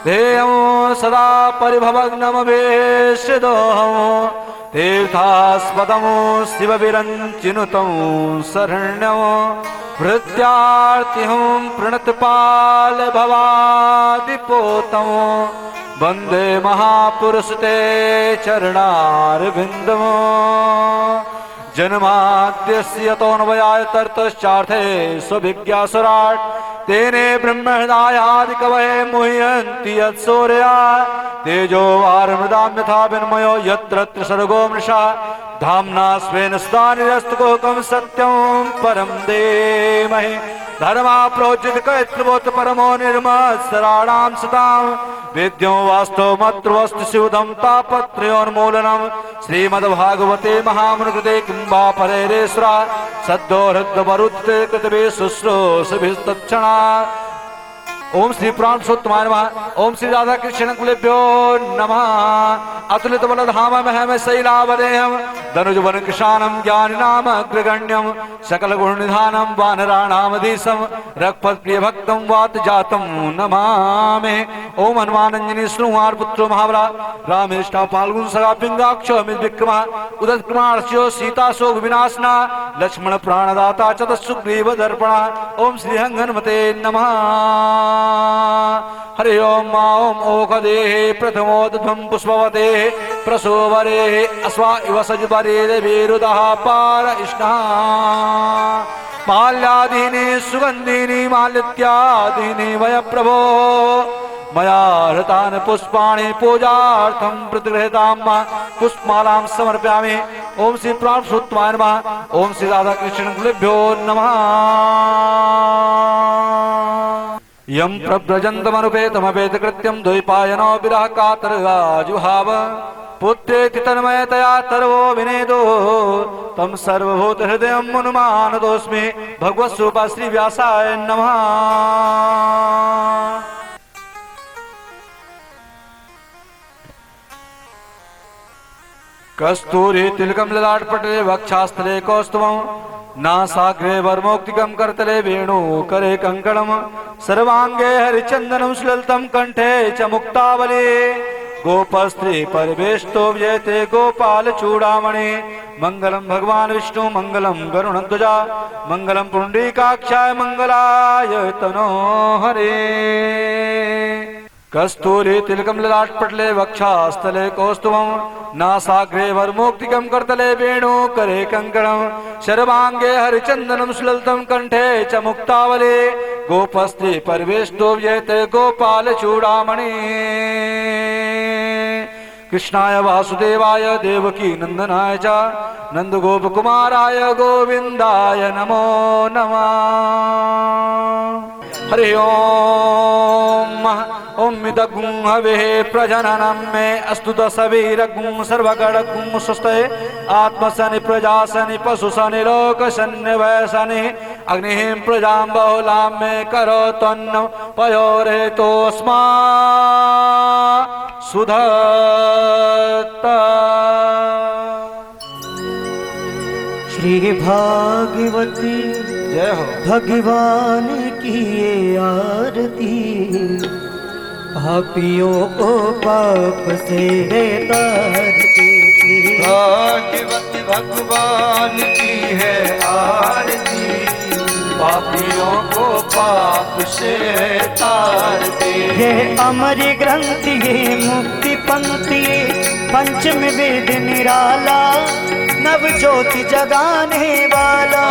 ध्येयं सदा परिभवग्नमवेशिदोऽहं तीर्थास्पदं शिवविरञ्चिनुतं शरण्यं भृत्यार्तिहं प्रणतपालभवादिपोतं वन्दे महापुरुष ते चरणारविन्दम् जन्माद्यस्य यतोऽन्वयाय तर्तश्चार्थे स्वभिज्ञासुराट् तेने ब्रह्महृदायादिकवये मुह्यन्ति यत्सूर्या तेजो वारिमृदां यथा विनिमयो यत्र सर्गो मृषा धाम्ना स्वेन सदा निरस्तकुहकं सत्यं परं धीमहि धर्मा प्रोचितकैत्रवोत परमो निर्मत्सराणां सतां वेद्यो वास्तवमत्रवस्तु शिवदं तापत्रयोन्मूलनं श्रीमद्भागवते महामुनिकृते किं वा परेरेश्वरा सद्यो हृद्यवरुद्धे कृतवे शुश्रूषभिस्तत्क्षणात्। ओम श्री प्राणपुरुषोत्तमाय नमः। ओम श्री राधा कृष्ण कुलेभ्यो नमः। अतुलित बलधाम महम शैलावदेहम धनुजवन कृशानम ज्ञानिनाम अग्रगण्यम सकल गुण निधानम वानराणामधीशम रघुपत प्रिय भक्तम वात जातम नमामि। ओम हनुमानंजनी श्रुवार पुत्रो महाबला रामेष्टा फाल्गुन सगा पिंगाक्षो अमित विक्रमा उदत कुमारस्यो सीता शोक विनाशना लक्ष्मण प्राणदाता चतुसुग्रीव दर्पणा। ओम श्री हनुमते नमः। हरि ओम ओम ओकदेहे प्रथमोद्धम पुष्पवते प्रसोवरे अस्वा इव सजवरे देवीरुदः पार इष्णा माल्यादीनि सुगंधीनि मालित्यादीनि वय प्रभो मया हृतानि पुष्पाणि पूजार्थं प्रतिगृहीतां पुष्पमालां समर्पयामि। ओम श्री प्राणपुरुषोत्तमाय नमः। ओम श्री राधा कृष्ण कुलेभ्यो नमः। यं प्रव्रजन्तमनुपेतमपेतकृत्यं द्वैपायनो विरह कातरगाजुहाव पुत्रेति तन्मयतया तर्वो विनेदो तं सर्वभूतहृदयं मुनुमानतोऽस्मि भगवत्स्वरूपा श्रीव्यासाय नमः। कस्तूरी तिलकं ललाटपटले वक्षास्थले कौस्तुभं नासाग्रे वरमौक्तिकं करतले वेणुकरे कंकणं सर्वांगे हरिचंदनं सुललितं कंठे च मुक्तावली गोपस्त्री परिवेष्टो व्येते गोपाल चूड़ामणि मंगलम भगवान विष्णु मंगलम गरुणध्वजा मंगलम पुंडरीकाक्षाय मंगलाय तनो हरे। कस्तूरी तिलकं ललाटपटले वक्षास्थले कौस्तुभं नासाग्रे वरमौक्तिकं करतले वेणुकरे कंकणं सर्वांगे हरिचंदनं सुललितं कंठे च मुक्तावली गोपस्त्री परिवेष्टो व्येते गोपाल चूड़ामणि। कृष्णाय वासुदेवाय देवकी नंदनाय च नंदगोपकुमाराय गोविंदाय नमो नमः। हरि ओम ओम मिदगुं हवेः प्रजननं मे अस्तु दशवीरगुं सर्वगणगुं स्वस्ते आत्मसनि प्रजासनि पशुसनि लोकसन्निवसनि अग्निः प्रजां बहुलां मे करोत्वन्नं पयोरेतोऽस्मा सुधत्त। श्री भागवती जय हो भगवान की ये आरती पापियों को पाप से तारती। भागवती भगवान की है आरती पापियों को पाप से तारती। ये अमर ग्रंथ ये मुक्ति पंक्ति पंचम वेद निराला नव ज्योति जगाने वाला।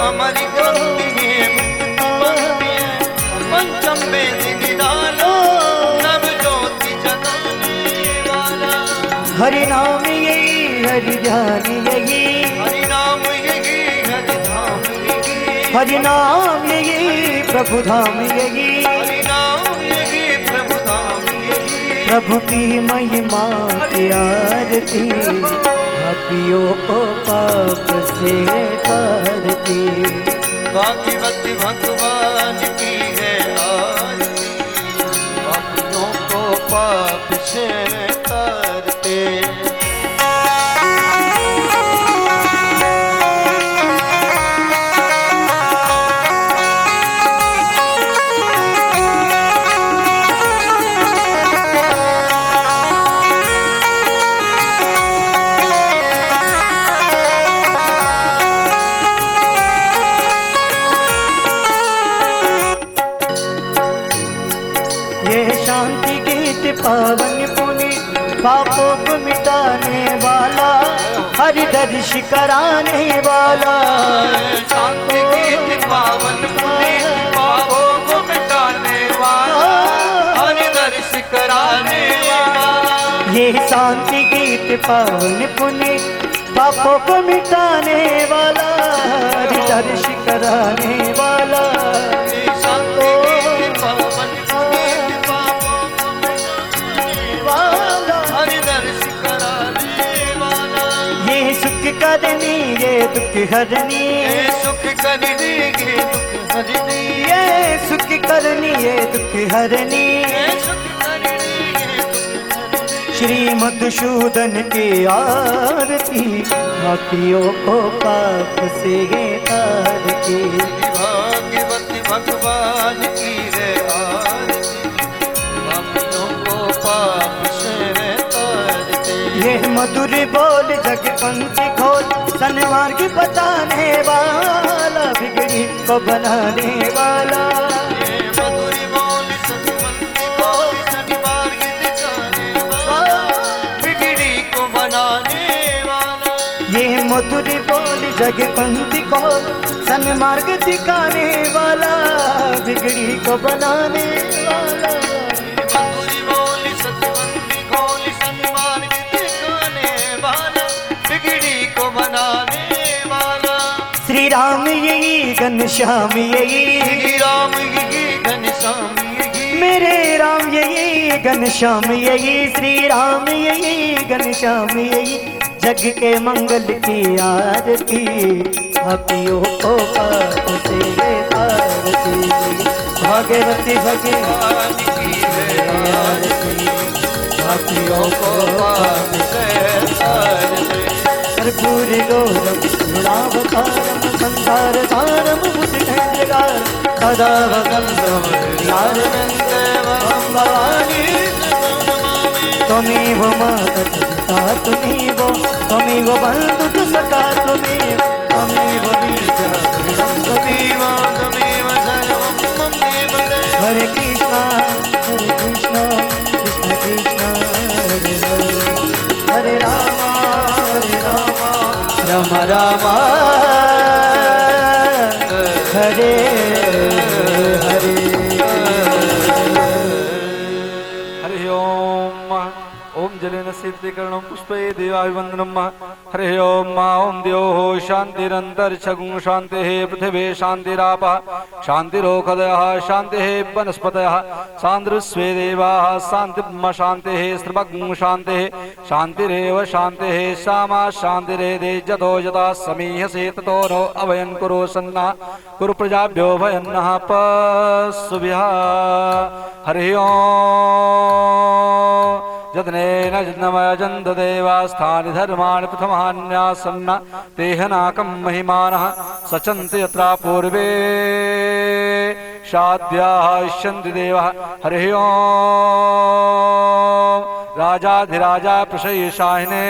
अमर ग्रंथ ये मुक्ति पंचम वेद निराला नव ज्योति जगाने वाला। हरि नाम यही हरि ध्यान यही हरि नाम यही हरि धाम यही हरि नाम यही प्रभु धाम यही हरि नाम यही प्रभु धाम यही। प्रभु की महिमा की आरती पापियों को पाप से तारती। भागवती भगवान की है आरती पापियों को पाप से तारते। ये शांति गीत पावन पुनि पापों को मिटाने वाला, हरि दर्श कराने वाला। शांति गीत पावन पुनि पापों को मिटाने वाला, हरि दर्श कराने वाला। ये शांति गीत पावन पुनि पापों को मिटाने वाला, हरि दर्श कराने वाला। शांति गीत पावन पुनि पापों को मिटाने वाला, हरि दर्श कराने वाला। ये सुख करनी ये दुख हरनी, ये सुख करनी ये दुख हरनी, ये सुख करनी ये दुख हरनी। ये सुख करनी ये दुख हरनी। श्री मधुसूदन की आरती, पापियों को पाप से ये तारती। भाग्यवती भगवान की रे आरती, पापियों को पाप से वे तारती। ये मधुर बोल जग पंथी खोल, सन्मार्ग बताने वाला, बिगड़ी को बनाने वाला। ये मधुरी बोल सतमंती बोल, सन्मार्ग दिखाने वाला, बिगड़ी को बनाने वाला। ये मधुर बोल जग पंथी खोल, सन्मार्ग दिखाने वाला, बिगड़ी को बनाने वाला। मधुरी बोल सतमंती बोल, सन्मार्ग दिखाने वाला, बिगड़ी को बनाने वाला। श्री राम यही घनश्याम यही, श्री राम यही घनश्याम यही, मेरे राम यही घनश्याम यही। श्री राम यही घनश्याम यही, जग के मंगल की आरती, पापियों को पाप से ये तारती। भागवती भगवान की है आरती, पापियों को पाप से तारती। कर्पूर गौरम गुणावतारम संसार सारम बुद्धिकार, सदा वसंतम भवानी। त्वमेव माता पिता त्वमेव, त्वमेव बन्धुः सखा त्वमेव, त्वमेव बीजा त्वमेव, त्वमेव सर्वं ममेव। हरे कृष्णा कृष्ण कृष्ण हरे हरे, हरे राम राम राम हरे हरे। हरि ओम। ओम जलेन सिद्धिकरणं पुष्पे देवाभिवन्दनं। हरि ओम। ओम द्योः शान्तिरन्तरिक्षगुं शान्तिः, पृथिवी शान्तिरापः शान्तिरोषधयः, शान्तिः वनस्पतयः, शान्तिर्विश्वे देवाः, शान्तिर्ब्रह्म शान्तिः, स्त्रिभग्ं शान्तिः, शान्तिरेव शान्तिः, श्यामा शान्तिरेधे। जतो यथा समीहसे ततो नो अभयं कुरु सन्ना, कुरु प्रजाभ्यो भयन्नः पशुभ्यः। हरि ओम। यदनेन जन्मयजन्त देवास्थानि धर्माणि प्रथमान्यासन्न, तेहनाकं महिमानः सचन्ति यत्रा पूर्वे शाद्याः इष्यन्ति देवः। हरि ओम। राजाधिराजा प्रशयशाहिने,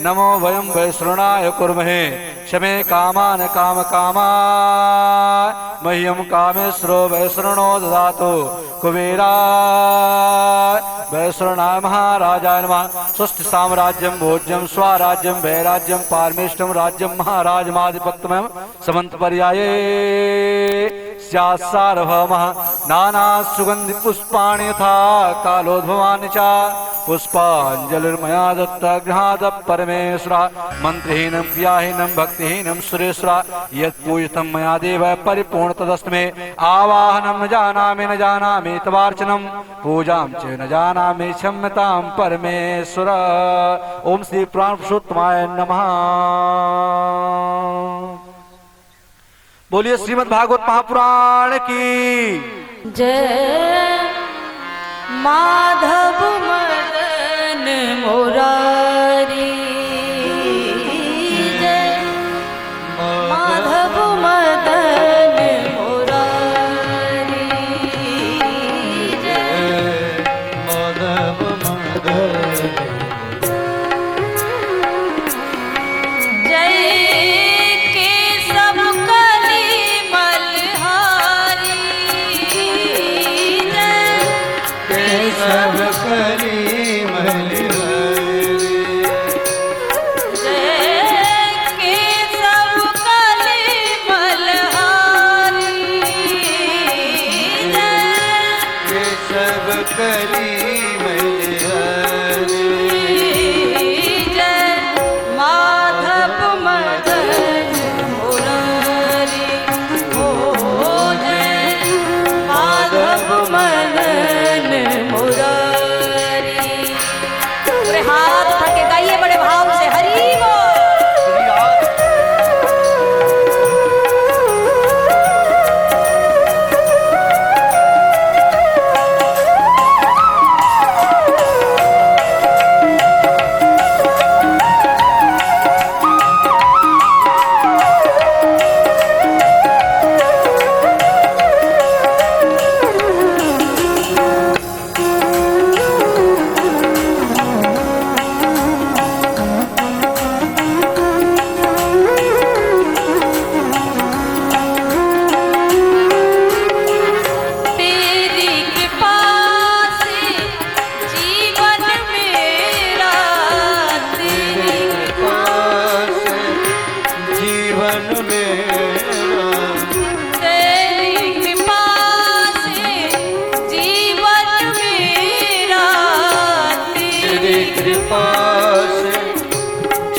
नमो वयं वैश्रवणाय कुर्महे। शमे कामान् कामकामान्, मह्यं कामेश्वरो वैश्रवणो ददातु। कुबेराय वैश्रवणाय महाराजाय नमः। स्वस्ति साम्राज्यं भोज्यं स्वराज्यं वैराज्यं पारमेष्टं राज्यं महाराजमाधिपत्यं समन्तपर्याये सार्वभौमः। नाना सुगन्धि पुष्पाणि यथा कालोद्भवानि च, पुष्पाञ्जलिर्मया दत्ता गृहाद परमेश्वरा। मन्त्रहीनं क्रियाहीनं भक्तिहीनं सुरेश्वरा, यत्पूजितं मया देव परिपूर्ण तदस्तु मे। आवाहनं न जानामि तवार्चनं, पूजां च न जानामि क्षम्यतां परमेश्वर। ओम श्री प्राणपुरुषोत्तमाय नमः। बोलिए श्रीमद् भागवत महापुराण की जय। माधव मदन मुरारी, जय माधव मदन मुरारी, जय माधव मदन। जय के सब कली मलहारी, जय सब कली मलहरी। जय माधव मदन मुरारी, ओ जय माधव मदन मुरारी। पूरे हाथ उठा के गाइए बड़े भाव से, हरि बोल।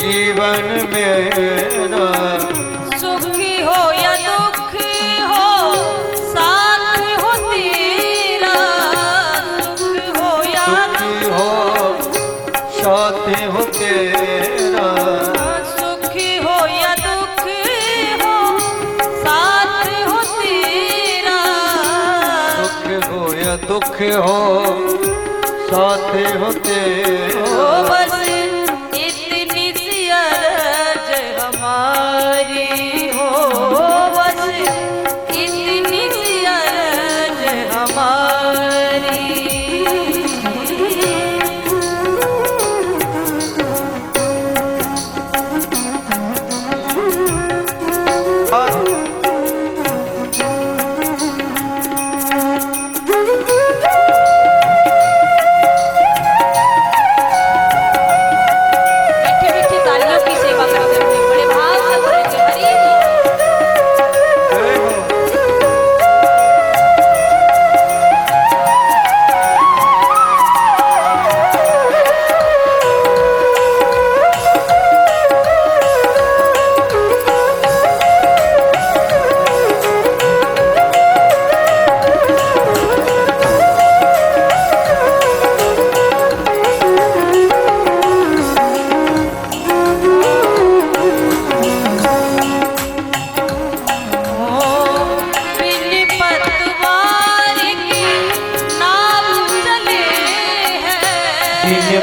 जीवन मेरा सुखी हो या दुखी हो साथ हो तेरा, सुख हो या सुखी हो साथ हो तेरा, सुखी हो या दुखी हो साथ हो तेरा, सुख हो या दुख हो साथ हो तेरा। ओ बस इतनी सी अरज हमारी हो, बस इतनी सी अरज हमारी।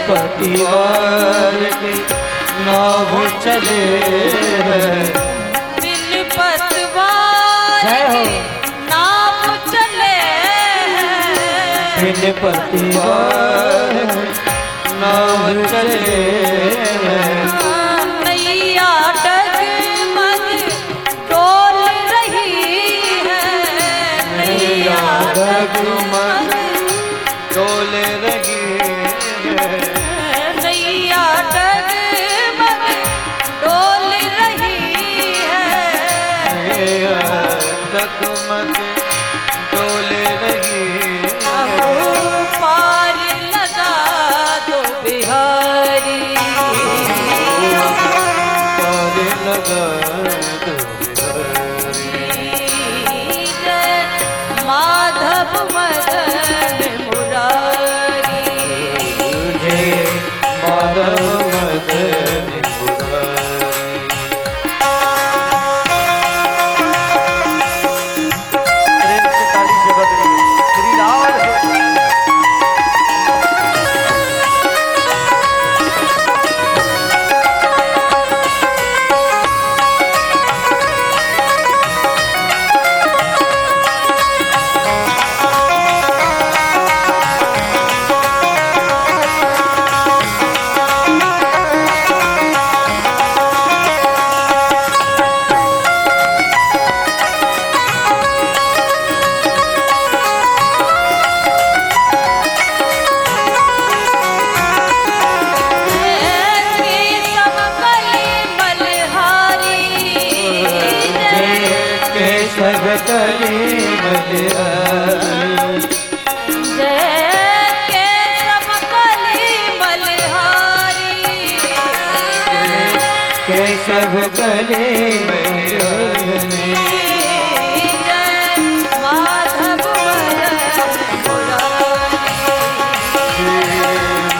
पतिवार के नाव चले हैं, बिन पतवार के नाव चले हैं, बिन पतिवार नाव चले हैं। नैया डगमग डोल रही है, नैया डगमग डोल रही है, नैया डगमग डोल रही है, नैया डगमग डोल रही है। पार लगा दो बिहारी, पार लगा दो बिहारी। जय माधव मदन मुरारी, जय माधव मदन मुरारी। प्रेम से ताली से बदली श्री राम। के सब कली बलिहारी, केशव कली बलिहारी, केशव कली बलिहारी केशव गले माधव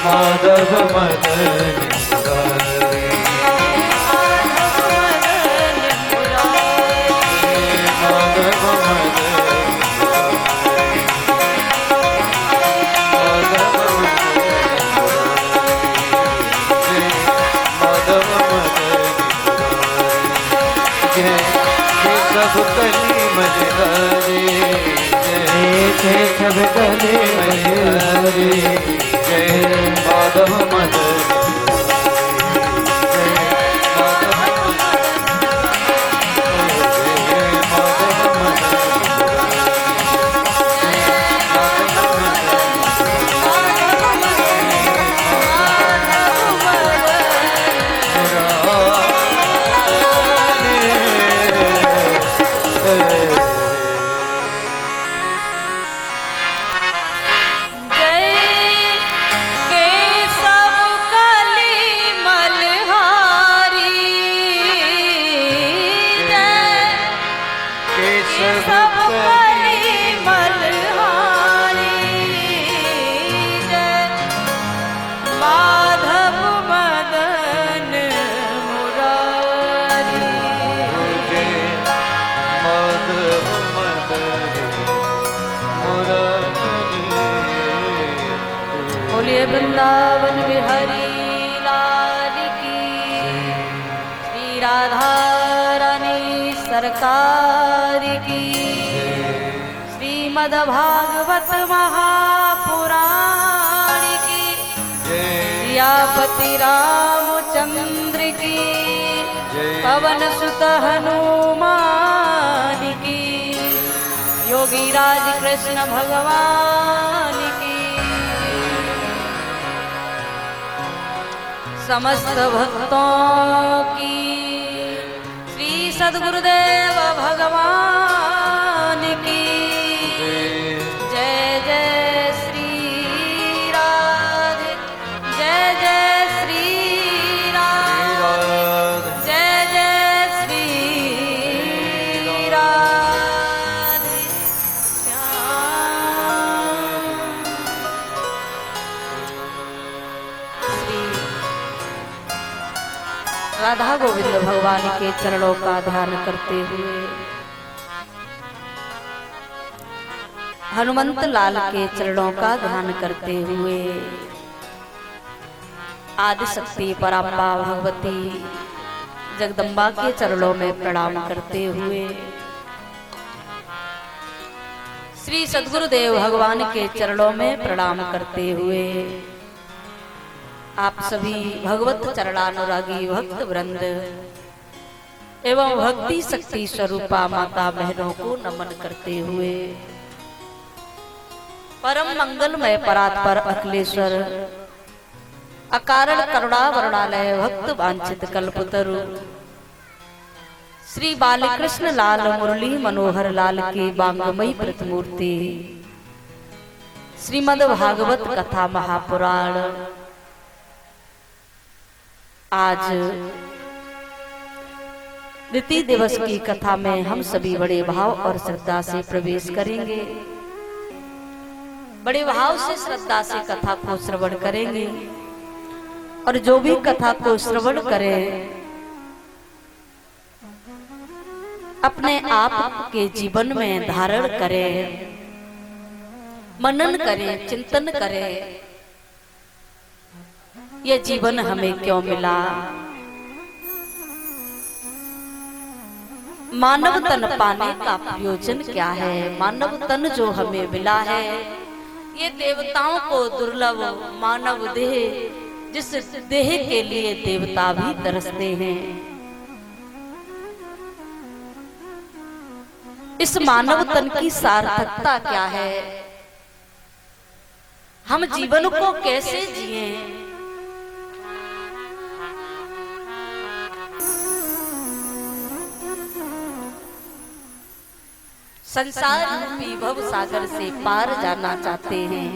माधव मदन सब कली मजदारी जय सब कली मजदारी जय माधव मदन बोलिए वृंदावन बिहारी लाल की श्री राधा रानी सरकार की श्रीमद् भागवत महापुराण की सियापति रामचंद्र की पवन सुत हनुमान की योगी राज कृष्ण भगवान की समस्त भक्तों की श्री सद्गुरुदेव भगवान की जय जय श्री राधे जय जय श्री राधे जय जय श्री राधे राधा गोविंद भगवान के चरणों का ध्यान करते हुए हनुमंत लाल के चरणों का ध्यान करते हुए आदि शक्ति पराम्बा भगवती जगदम्बा के चरणों में प्रणाम करते हुए श्री सद्गुरुदेव भगवान के चरणों में प्रणाम करते हुए आप सभी भगवत चरणानुरागी भक्त वृंद एवं भक्ति शक्ति स्वरूपा माता बहनों को नमन करते हुए परम मंगलमय परात्पर अखिलेश्वर अकारण करुणा वरुणालय भक्त वांछित कल्पतरु श्री बालकृष्ण लाल मुरली मनोहर लाल की बांगमयी प्रतिमूर्ति श्रीमद् भागवत कथा महापुराण आज द्वितीय दिवस की कथा में हम सभी बड़े भाव और श्रद्धा से प्रवेश करेंगे। बड़े भाव से श्रद्धा से कथा को श्रवण करेंगे और जो भी कथा को श्रवण करे अपने आप के जीवन में धारण करे, मनन करे, चिंतन करे ये जीवन हमें क्यों मिला, मानव तन पाने का प्रयोजन क्या है। मानव तन जो हमें मिला है ये देवताओं को दुर्लभ मानव देह, जिस देह के लिए देवता भी तरसते हैं। इस मानव तन की सार्थकता क्या है, हम जीवन को कैसे जिए। संसार रूपी भव सागर से पार जाना चाहते हैं,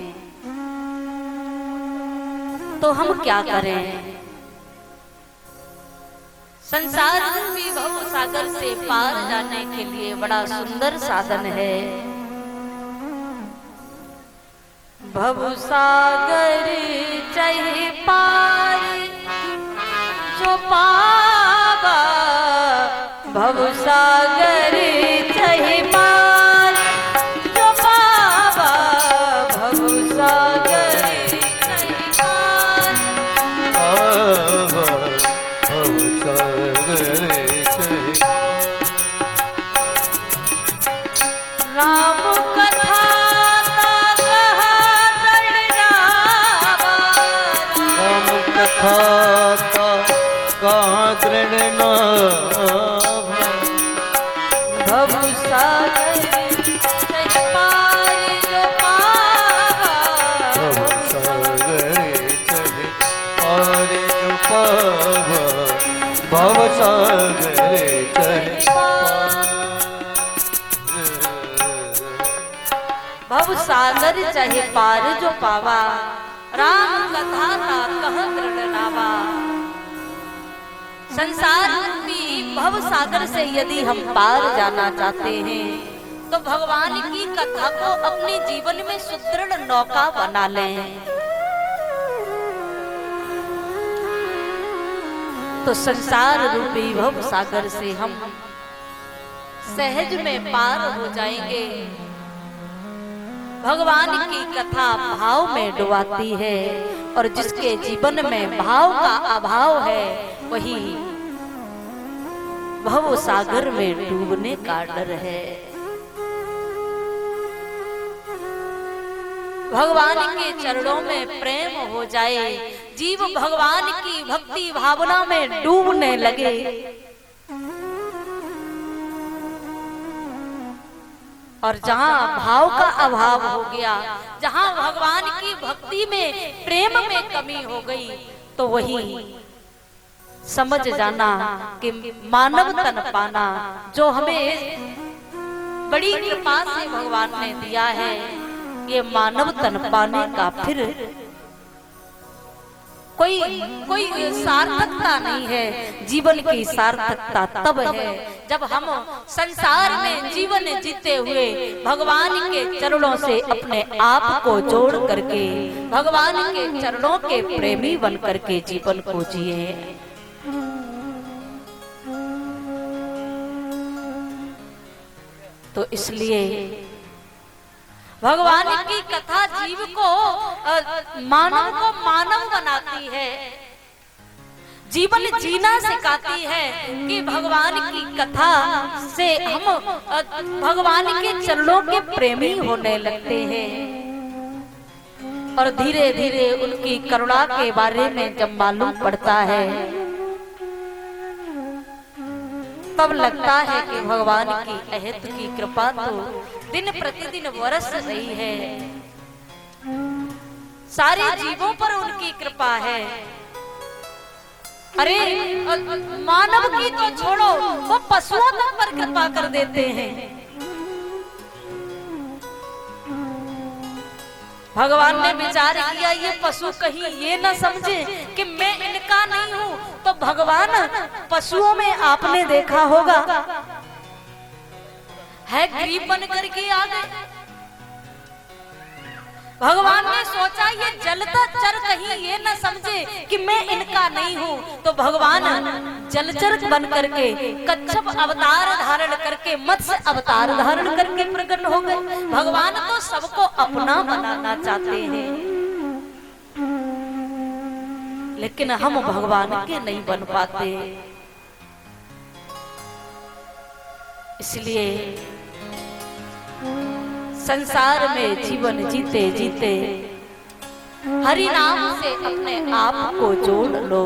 तो हम क्या करें? संसार रूपी भव सागर से पार जाने के लिए बड़ा सुंदर साधन है। भव सागर चाहे पार जो पावा, भव सागर चाहे पार जो पावा, भव सागर चाहे पार। राम कथा कहाँ तृण भव सागर चाहे पार जो पावा, भव सागर चाहे पार जो पावा, भव सागर चाहे भव सागर चाहे पार जो पावा, राम कथा ना कह दृढ़ नावा। संसार रूपी भव सागर से यदि हम पार जाना चाहते हैं तो भगवान की कथा को अपने जीवन में सुदृढ़ नौका बना लें। तो संसार रूपी भव सागर से हम सहज में पार हो जाएंगे। भगवान की कथा भाव में डुबाती है और जिसके जीवन में भाव का अभाव है वही भव सागर में डूबने का डर है। भगवान के चरणों में प्रेम हो जाए, जीव भगवान की भक्ति भावना में डूबने लगे, और जहाँ भाव का अभाव हो गया, जहाँ भगवान की भक्ति में प्रेम में कमी हो गई, तो वही समझ जाना कि मानव तन पाना जो हमें बड़ी कृपा से भगवान ने दिया है, ये मानव तन पाने का फिर कोई सार्थकता नहीं है। जीवन की सार्थकता तब है जब हम संसार में जीवन जीते हुए भगवान के चरणों से अपने आप को जोड़ करके भगवान के चरणों के प्रेमी बन करके जीवन को जिए। तो इसलिए भगवान की कथा जीव को मानव को मानव बनाती है, जीवन जीना सिखाती है कि भगवान की कथा से हम भगवान के चरणों के प्रेमी होने लगते हैं और धीरे धीरे उनकी करुणा के बारे में जब मालूम पड़ता है तब लगता है कि भगवान की अहेतु की कृपा तो दिन प्रतिदिन बरस रही है, सारे जीवों पर उनकी कृपा है। अरे मानव की तो छोड़ो, वो पशुओं तक पर कृपा कर देते हैं। भगवान ने विचार किया ये पशु कहीं ये न समझे कि मैं इनका नहीं हूं, तो भगवान पशुओं में आपने देखा होगा है गरीब बन करके आ गए। भगवान ने सोचा ये जलता चर कहीं ये न समझे कि मैं इनका नहीं हूं, तो भगवान जलचर बन करके कच्छप अवतार धारण करके मत्स्य अवतार धारण करके प्रकट हो गए। भगवान तो सबको अपना बनाना चाहते हैं, लेकिन हम भगवान के नहीं बन पाते। इसलिए संसार में जीवन जीते जीते हरि नाम से अपने आप को जोड़ लो।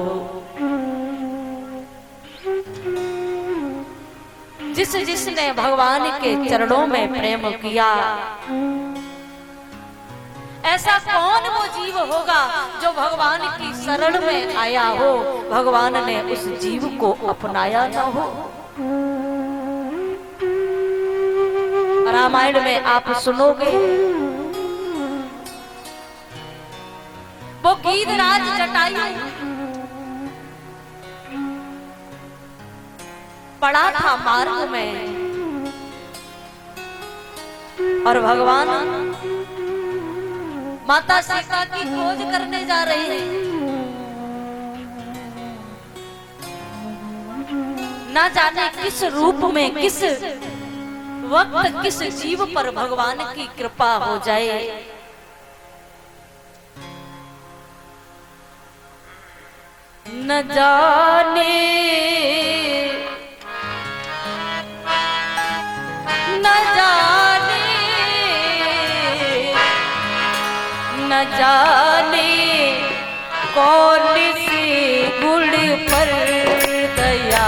जिसने भगवान के चरणों में प्रेम किया, ऐसा कौन वो जीव होगा जो भगवान की शरण में आया हो, भगवान ने उस जीव को अपनाया न हो। रामायण में आप सुनोगे। वो गीधराज जटायु पड़ा था मार्ग में और भगवान माता सीता की खोज करने जा रहे हैं। ना जाने किस रूप में, किस वक्त, किस जीव पर भगवान की कृपा हो जाए। न जाने न जाने न जाने कौन सी गुण पर दया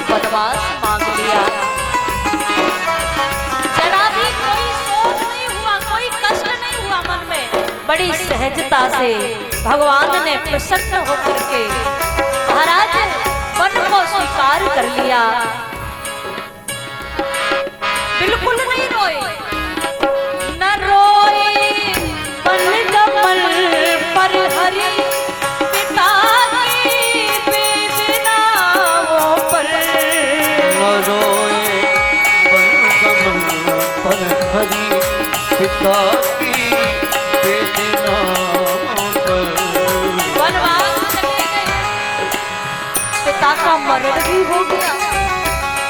वनवास मांग लिया। जरा भी कोई शोक नहीं हुआ, कोई कष्ट नहीं हुआ मन में। बड़ी सहजता से भगवान ने प्रसन्न होकर के महाराज वन को स्वीकार कर लिया। बिल्कुल नहीं रोए, न रोए पल कमल पर हरि पिता की वेदना पर। वनवास चले गए, पिता का मरण भी हो गया।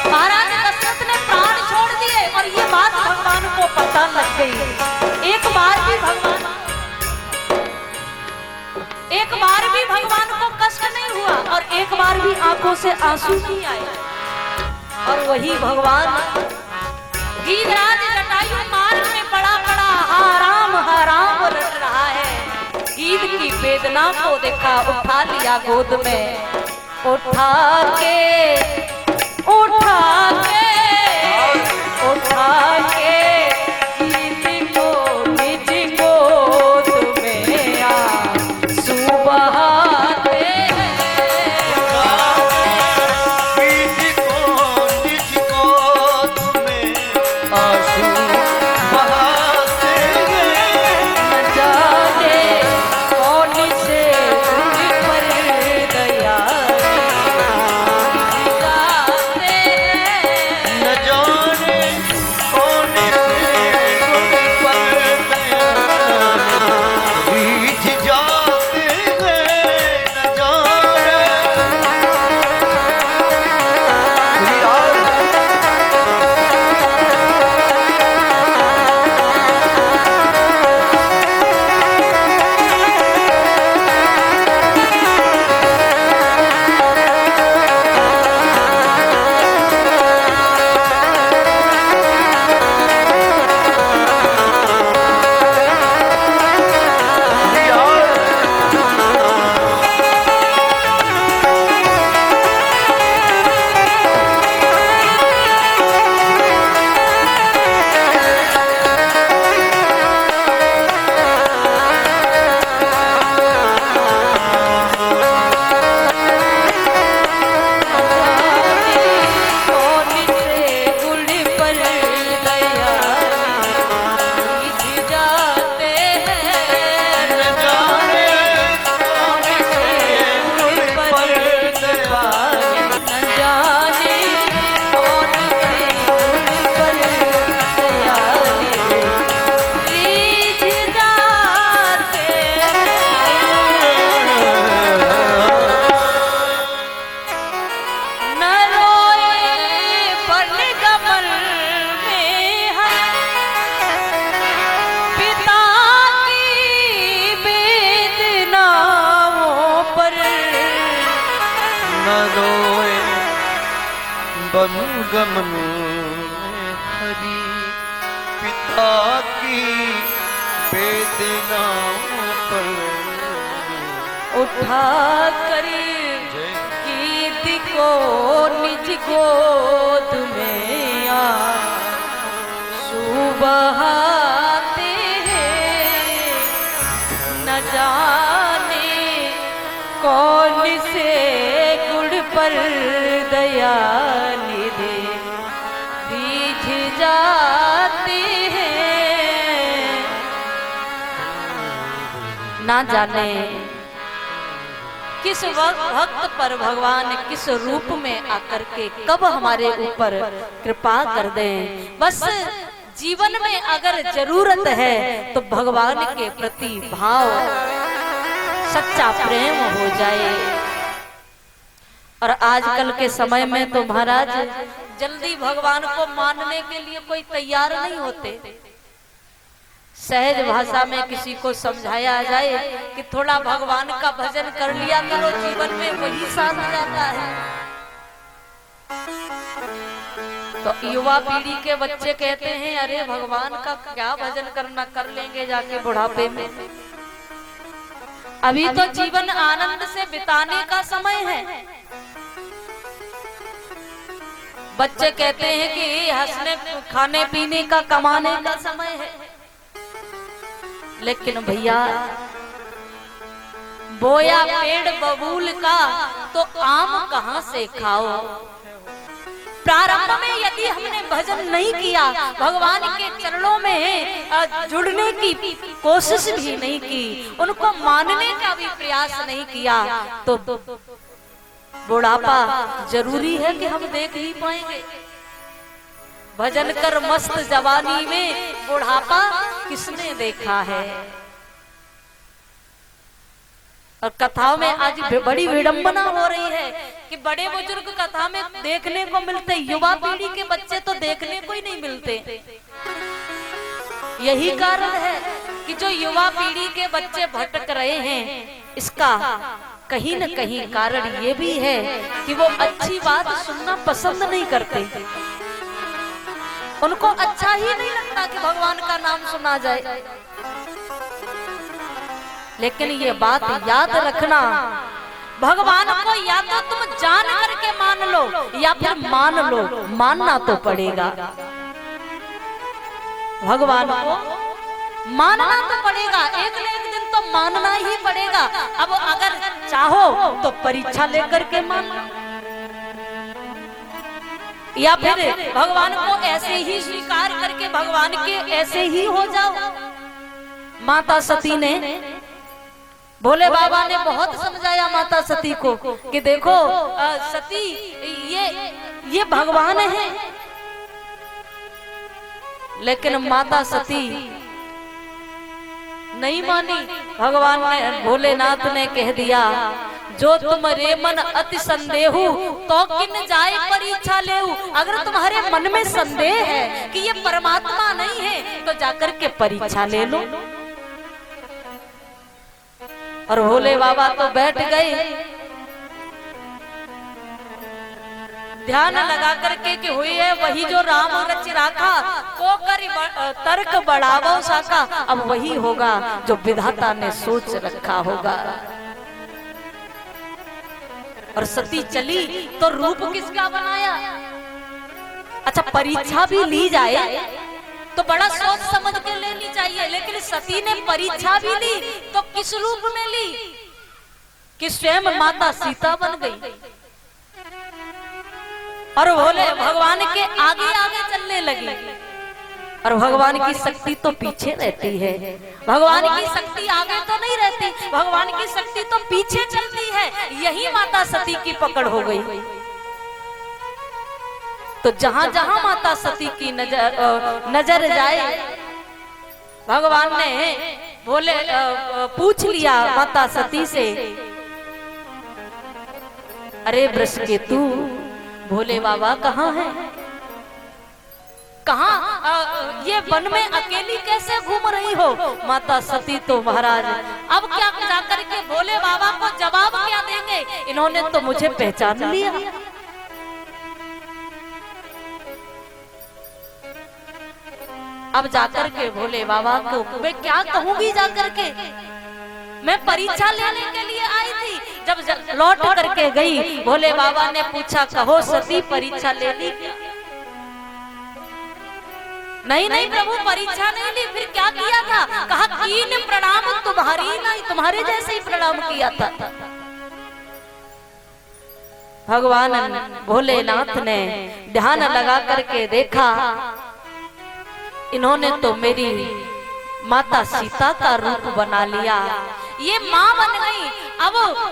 महाराज दशरथ ने प्राण छोड़ दिए और ये बात भगवान को पता लग गई। एक बार भी भगवान को कष्ट नहीं हुआ और एक बार भी आंखों से आंसू नहीं आए। और वही भगवान गीधराज जटायु मार्ग में पड़ा पड़ा हाराम रट रहा है। गीध की वेदना को देखा, उठा लिया गोद में, उठा के गीध को निज गोद में आंसू बहाते वन गमन में हरी पिता की वेदना पर उठा कर गीत को निज गोद में सुबहाते हैं, न जाने कौन से गुड़ पर दया निधे बीज जाते हैं। ना जाने किस वक्त पर भगवान किस रूप में आकर के कब हमारे ऊपर कृपा कर दें। बस जीवन में अगर जरूरत है तो भगवान के प्रति भाव सच्चा प्रेम हो जाए। और आजकल के समय में तो महाराज जल्दी भगवान को मानने के लिए कोई तैयार नहीं होते। सहज भाषा में किसी को समझाया जाए कि थोड़ा भगवान का भजन कर लिया करो, जीवन में वही साथ जाता है। तो युवा पीढ़ी के बच्चे कहते हैं अरे भगवान का क्या भजन करना, कर लेंगे जाके बुढ़ापे में, अभी तो जीवन आनंद से बिताने का समय है। बच्चे कहते हैं कि हंसने खाने पीने का कमाने का समय है। लेकिन भैया बोया पेड़ बबूल का तो आम कहां से खाओ। प्रारंभ में यदि हमने भजन नहीं किया, भगवान के चरणों में जुड़ने की कोशिश भी नहीं की, उनको मानने का भी प्रयास नहीं किया, तो बुढ़ापा जरूरी है कि हम देख ही पाएंगे। भजन कर मस्त जवानी में बुढ़ापा किसने देखा है। और कथाओं में आज बड़ी विडंबना हो रही है कि बड़े बुजुर्ग कथा में देखने को मिलते, युवा पीढ़ी के बच्चे तो देखने को ही नहीं मिलते। यही कारण है कि जो युवा पीढ़ी के बच्चे भटक रहे हैं, इसका कहीं न कहीं कारण ये भी है कि वो अच्छी बात सुनना पसंद नहीं करते। उनको अच्छा ही नहीं लगता कि भगवान का नाम सुना जाए। लेकिन ये बात याद रखना, भगवान को या तो तुम जान करके मान लो या फिर मान लो, मानना तो पड़ेगा। भगवान को मानना तो पड़ेगा, एक न एक दिन तो मानना ही पड़ेगा। अब अगर चाहो तो परीक्षा लेकर के मानना, या फिर भगवान को ऐसे ही स्वीकार करके भगवान के ऐसे ही हो जाओ। माता सती ने, भोले बाबा ने बहुत समझाया माता सती को कि देखो सती ये भगवान है। लेकिन माता सती नहीं मानी। भगवान ने, भोलेनाथ ने कह दिया जो तुम्हारे मन अति संदेहु तो किन जाए परीक्षा लेऊ। अगर तुम्हारे मन में संदेह है कि ये परमात्मा नहीं है तो जाकर के परीक्षा ले लो। और भोले बाबा तो बैठ गए ध्यान लगा करके कि हुई है वही जो राम रच राखा, को कर तर्क बढ़ावो साका। अब वही होगा जो विधाता ने सोच रखा होगा। और सती चली तो रूप किसका बनाया। अच्छा, परीक्षा भी ली जाए तो बड़ा सोच समझ के लेनी चाहिए। लेकिन सती ने परीक्षा भी ली तो किस रूप में ली कि स्वयं माता सीता बन गई और भोले भगवान के आगे आगे चलने लगी। और भगवान की शक्ति तो पीछे रहती है, भगवान की शक्ति आगे तो नहीं रहती, भगवान की शक्ति तो पीछे चलती है। यही माता सती की पकड़ हो गई। तो जहां जहां माता सती की नजर जाए, भगवान ने बोले पूछ लिया माता सती से, अरे वृषकेतु, भोले बाबा कहाँ है, कहाँ ये वन में अकेली कैसे घूम रही हो। माता सती तो महाराज अब क्या जाकर के भोले बाबा को जवाब क्या देंगे, इन्होंने तो मुझे पहचान लिया। अब जाकर के भोले बाबा को मैं क्या कहूंगी, जाकर के मैं परीक्षा लेने के लिए आई थी। जब लौट करके गई, भोले बाबा ने पूछा, कहो सती परीक्षा ले ली क्या? नहीं नहीं प्रभु, परीक्षा नहीं ली। फिर क्या किया था? कहा कीन प्रणाम तुम्हारी नहीं, तुम्हारे जैसे ही प्रणाम किया था। भगवान भोलेनाथ ने ध्यान लगा करके देखा, इन्होंने तो मेरी माता सीता का रूप बना लिया, ये मां बन गई।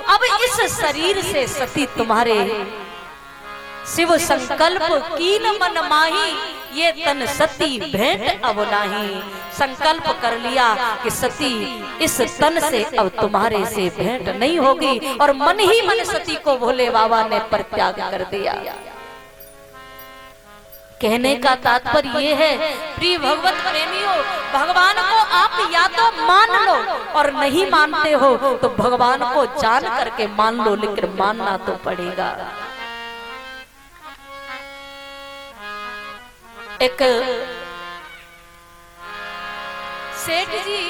अब इस शरीर से सती तुम्हारे शिव संकल्प कीन मन माही, ये तन सती भेंट अब नाही। संकल्प कर लिया कि सती इस तन से अब तुम्हारे से भेंट नहीं होगी, और मन ही मन सती को भोले बाबा ने परित्याग कर दिया। कहने का तात्पर्य ये है, प्रिय भगवत प्रेमियों, भगवान को आप या तो मान लो, और नहीं मानते हो तो भगवान को जान करके मान लो, लेकिन मानना तो पड़ेगा। एक सेठ जी,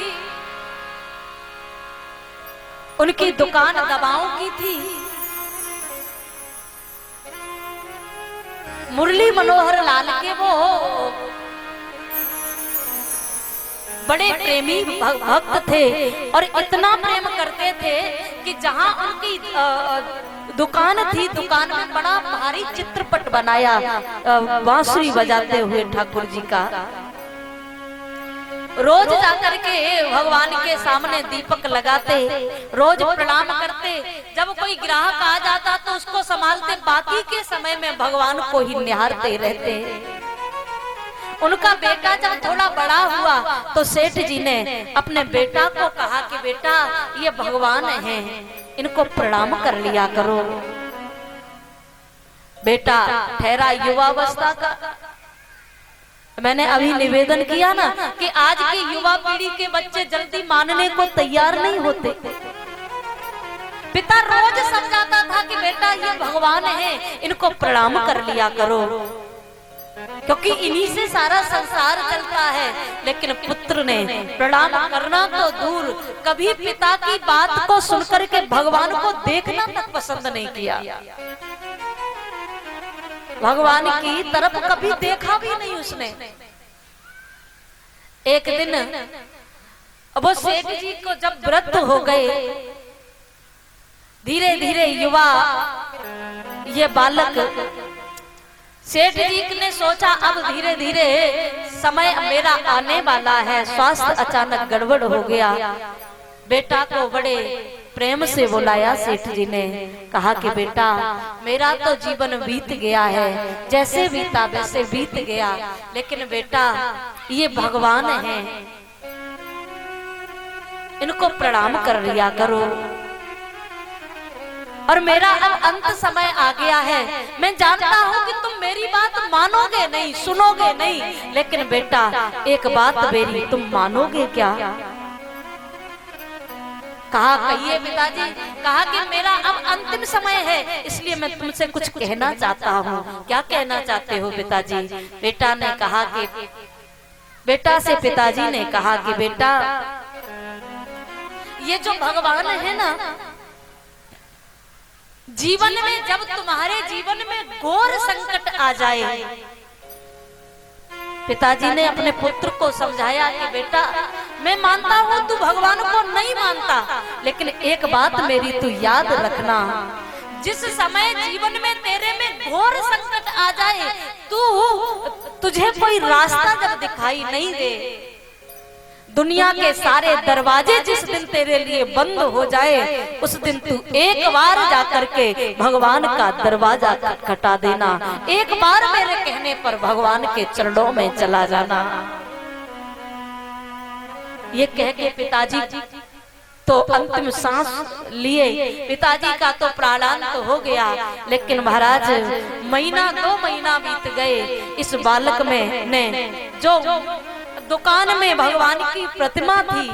उनकी दुकान दवाओं की थी। मुरली मनोहर लाल के वो बड़े प्रेमी भक्त थे, और इतना प्रेम करते थे कि जहां उनकी दुकान थी, दुकान में बड़ा भारी चित्रपट बनाया बांसुरी बजाते हुए ठाकुर जी का। रोज जाकर के भगवान के सामने दीपक लगाते, रोज प्रणाम करते। जब कोई ग्राहक आ जाता तो उसको संभालते, बाकी के समय में भगवान को ही निहारते रहते। उनका बेटा जब थोड़ा बड़ा हुआ तो सेठ जी ने अपने बेटा को कहा कि बेटा ये भगवान हैं, इनको प्रणाम कर लिया करो। बेटा ठहरा युवावस्था का। मैंने अभी निवेदन किया ना कि आज की युवा पीढ़ी के बच्चे जल्दी मानने को तैयार नहीं होते। पिता रोज समझाता था कि बेटा ये भगवान है, इनको प्रणाम कर लिया करो, क्योंकि इन्हीं से सारा संसार चलता है। लेकिन पुत्र ने प्रणाम करना तो दूर, कभी पिता की बात को सुनकर के भगवान को देखना तक पसंद नहीं किया। भगवान की तरफ कभी देखा भी नहीं उसने। एक दिन वो सेठ जी को जब व्रत हो गए, धीरे धीरे युवा ये बालक, सेठ जी ने सोचा अब धीरे धीरे समय मेरा आने वाला है। स्वास्थ्य अचानक गड़बड़ हो गया। बेटा को बड़े प्रेम से बुलाया सेठ जी ने, कहा कि बेटा मेरा तो जीवन बीत गया है, जैसे बीता वैसे बीत गया, लेकिन बेटा ये भगवान हैं, इनको प्रणाम कर लिया करो। और मेरा अब अंत समय आ गया है। मैं जानता हूँ कि तुम मेरी बात मानोगे नहीं, सुनोगे नहीं, लेकिन बेटा एक बात मेरी तुम मानोगे क्या? कहा कहिए पिताजी। कहा कि मेरा अब अंतिम समय है, इसलिए मैं तुमसे कुछ कहना चाहता हूँ। क्या कहना चाहते हो पिताजी? बेटा ने कहा कि बेटा से पिताजी ने कहा कि बेटा ये जो भगवान है ना, जीवन में जब तुम्हारे जीवन में घोर संकट आ जाए, पिताजी ने अपने पुत्र को समझाया कि बेटा मैं मानता हूँ तू भगवान को नहीं मानता, लेकिन एक बात मेरी तू याद रखना, जिस समय जीवन में तेरे में घोर संकट आ जाए, तुझे कोई रास्ता जब दिखाई नहीं दे, दुनिया के सारे दरवाजे जिस दिन तेरे लिए बंद हो जाए, उस दिन तू एक बार जाकर के भगवान का दरवाजा खटखटा देना। एक बार मेरे कहने पर भगवान के चरणों में चला जाना। ये कह के पिताजी तो अंतिम सांस लिए। पिताजी का तो प्राणांत हो गया, लेकिन महाराज महीना 2 महीना बीत गए। इस बालक में ने जो दुकान में भगवान की प्रतिमा थी,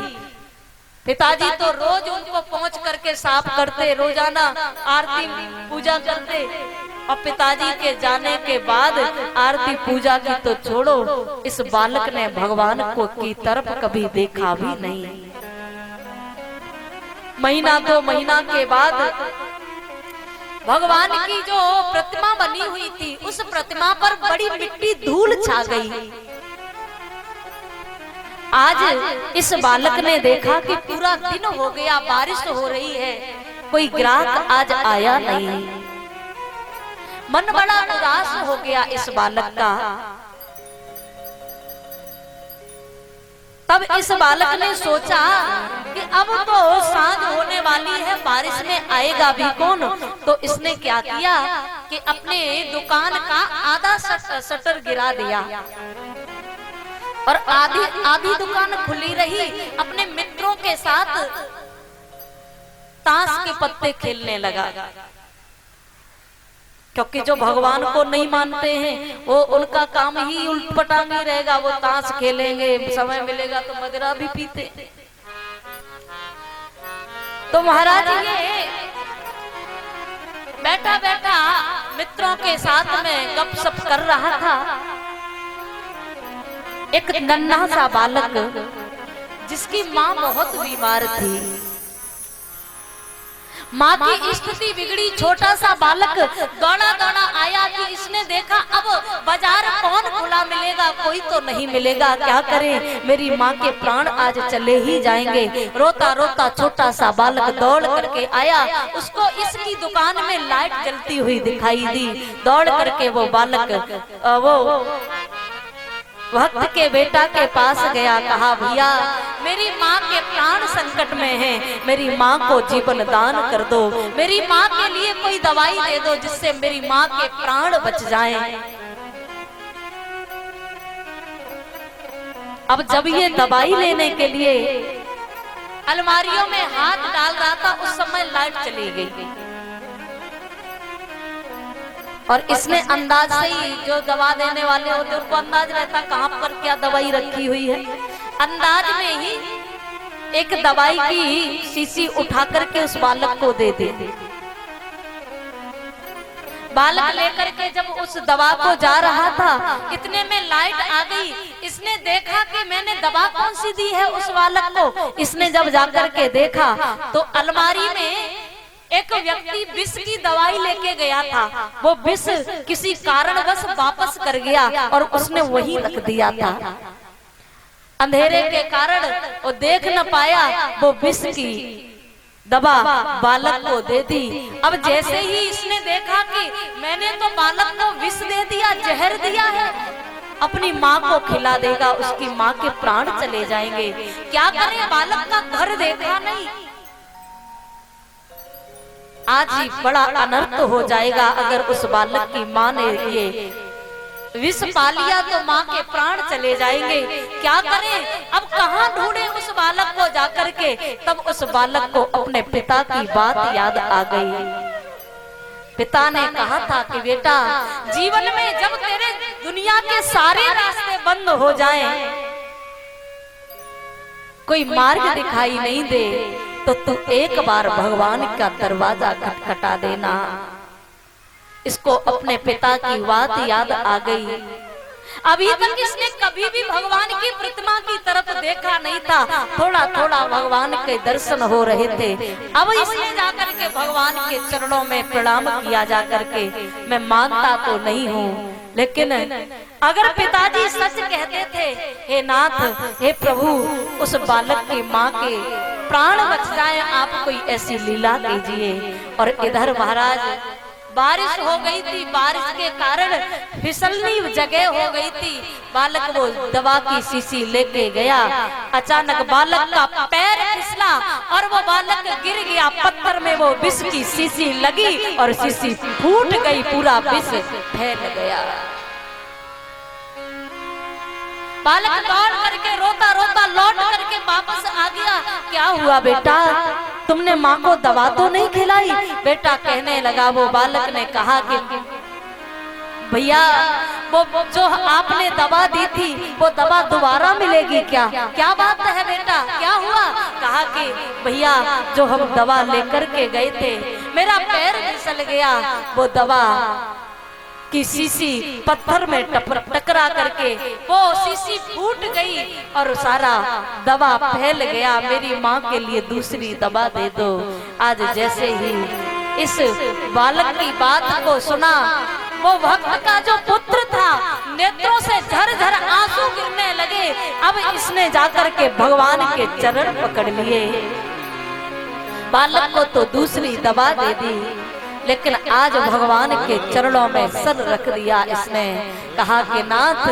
पिताजी तो रोज उनको पहुंच करके साफ करते, रोजाना आरती पूजा करते, और पिताजी के जाने के बाद आरती पूजा की तो छोड़ो, इस बालक ने भगवान को की तरफ कभी देखा भी नहीं। महीना 2 महीना के बाद भगवान की जो प्रतिमा बनी हुई थी, उस प्रतिमा पर बड़ी मिट्टी धूल छा गई। आज इस बालक ने देखा कि पूरा दिन हो गया, बारिश हो रही है, कोई ग्राहक आज आया नहीं। मन बड़ा उदास हो गया इस बालक का। तब इस बालक ने सोचा कि अब तो सांझ होने वाली है, बारिश में आएगा भी कौन। तो इसने क्या किया कि अपने दुकान का आधा शटर गिरा दिया और आधी दुकान खुली रही। अपने मित्रों के साथ ताश के पत्ते खेलने लगा, क्योंकि जो भगवान को नहीं मानते हैं वो उनका काम ही उल्टपटांगी रहेगा। वो ताश खेलेंगे, समय मिलेगा तो मदिरा भी पीते। तो महाराज ये बैठा बैठा मित्रों के साथ में गपशप कर रहा था। एक नन्हा सा बालक जिसकी माँ बहुत बीमार थी, माँ की स्थिति बिगड़ी, छोटा सा बालक दौड़ा दौड़ा आया कि इसने देखा अब बाजार कौन खुला मिलेगा, कोई तो नहीं मिलेगा, क्या करें, मेरी माँ के प्राण आज चले ही जाएंगे। रोता रोता छोटा सा बालक दौड़ करके आया, उसको इसकी दुकान में लाइट जलती हुई दिखाई दी। दौड़ करके वो बालक वो भक्त के बेटा के पास गया, कहा भैया मेरी माँ के प्राण संकट में हैं, मेरी माँ को जीवन दान कर दो, मेरी माँ के लिए कोई दवाई दे दो जिससे मेरी माँ के प्राण बच जाएं। अब जब ये दवाई लेने के लिए अलमारियों में हाथ डाल रहा था, उस समय लाइट चली गई और इसने अंदाज से ही, जो दवा देने वाले होते उनको अंदाज रहता कहाँ पर क्या दवाई रखी हुई है, अंदाज में ही एक दवाई की शीशी उठा करके उस बालक को दे दी। बालक लेकर के जब उस दवा को जा रहा था, इतने में लाइट आ गई। इसने देखा कि मैंने दवा कौन सी दी है उस बालक को। इसने जब जाकर के देखा तो अलमारी में एक व्यक्ति विष की दवाई लेके गया था, वो विष किसी कारणवश वापस कर गया और उसने वही रख दिया था। अंधेरे के कारण वो देख न पाया, वो विष की दवा बालक को दे दी। अब जैसे ही इसने देखा कि मैंने तो बालक को विष दे दिया, जहर दिया है, अपनी माँ को खिला देगा, उसकी माँ के प्राण चले जाएंगे, क्या करे, बालक का घर देखा नहीं। आज ही बड़ा अनर्थ हो जाएगा अगर उस बालक की माँ ने ये विष पा लिया तो माँ के प्राण चले जाएंगे, क्या करें। अब कहाँ ढूंढे उस बालक को जाकर के। तब उस बालक को अपने पिता की बात याद आ गई। पिता ने कहा था कि बेटा, जीवन में जब तेरे दुनिया के सारे रास्ते बंद हो जाएं, कोई मार्ग दिखाई नहीं दे, तो तू एक बार भगवान का दरवाजा खटखटा देना। इसको अपने पिता की बात याद आ गई। अभी तक इसने कभी भी भगवान की प्रतिमा की तरफ देखा नहीं था, थोड़ा थोड़ा भगवान के दर्शन हो रहे थे। अब इसने जाकर के भगवान के चरणों में प्रणाम किया जाकर के, मैं मानता तो नहीं हूँ, लेकिन अगर पिताजी सच कहते थे, हे नाथ, हे प्रभु, उस बालक की माँ के प्राण बच जाए, आप कोई ऐसी लीला कीजिए। और इधर महाराज बारिश हो गई थी, बारिश के कारण फिसलनी जगह हो गई थी। बालक वो दवा की शीशी लेके गया, अचानक बालक का पैर फिसला और वो बालक गिर गया पत्थर में। वो विष की शीशी लगी और शीशी फूट गई, पूरा विष फैल गया। बालक दौड़ करके रोता रोता लौट करके वापस आ गया। क्या हुआ बेटा, तुमने माँ को दवा तो नहीं खिलाई? बेटा कहने लगा, वो बालक ने कहा कि भैया, वो जो आपने दवा दी थी वो दवा दोबारा मिलेगी क्या? क्या बात है बेटा, क्या हुआ? कहा कि भैया, जो हम दवा लेकर के गए थे, मेरा पैर फिसल गया। वो दवा की शीशी पत्थर में टकरा करके वो शीशी फूट गई और सारा दवा फैल गया। मेरी माँ के लिए दूसरी दवा दे दो। आज जैसे ही इस बालक की बात को सुना, वो भक्त का जो पुत्र था, नेत्रों से झरझर आंसू गिरने लगे। अब इसने जाकर के भगवान के चरण पकड़ लिए। बालक को तो दूसरी दवा दे दी, लेकिन आज भगवान के चरणों में सर रख दिया। इसने कहा कि नाथ,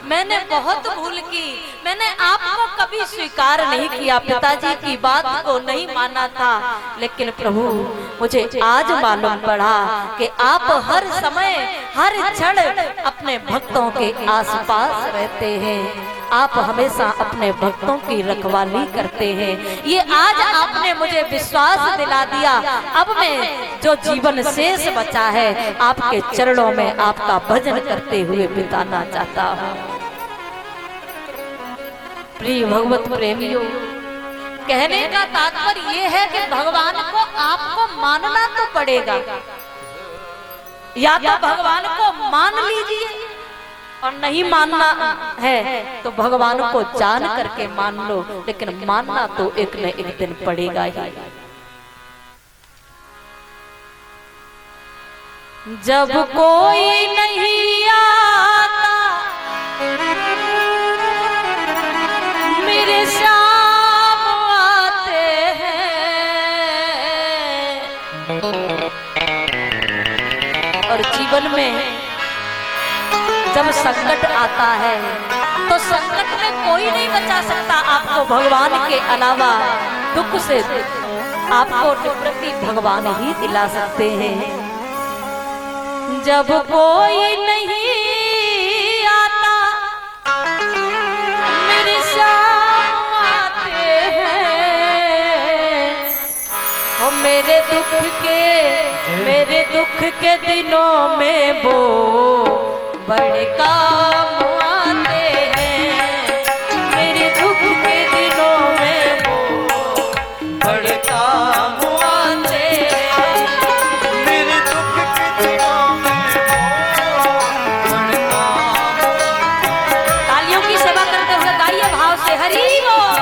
मैंने बहुत भूल की, मैंने आपको कभी स्वीकार नहीं किया, पिताजी की बात को नहीं माना था, लेकिन प्रभु मुझे आज मालूम पड़ा कि आप हर समय हर क्षण अपने भक्तों के आसपास रहते हैं। आप हमेशा अपने भक्तों की रखवाली करते हैं। ये आज आपने मुझे विश्वास दिला दिया। अब मैं जो जीवन शेष बचा है आपके चरणों में आपका भजन करते हुए बिताना चाहता हूँ। प्रिय भगवत प्रेमियों, कहने का तात्पर्य ये है कि भगवान को आपको मानना तो पड़ेगा। या तो भगवान को मान लीजिए और नहीं मानना है तो भगवान को जान करके मान लो, लेकिन मानना तो एक न एक दिन पड़ेगा ही। जब कोई नहीं आता मेरे श्याम आते हैं, और जीवन में जब संकट आता है तो संकट में कोई नहीं बचा सकता आपको भगवान के अलावा। दुख से आपको निवृत्ति भगवान ही दिला सकते हैं। जब कोई नहीं आता मेरे श्याम आते हैं, और मेरे दुख के दिनों में वो बड़े काम आते हैं। मेरे दुख के दिनों में वो बड़े काम आते हैं। मेरे दुख के दिनों में बड़े काम। तालियों की सेवा करते हुए गाइए भाव से हरि बोल।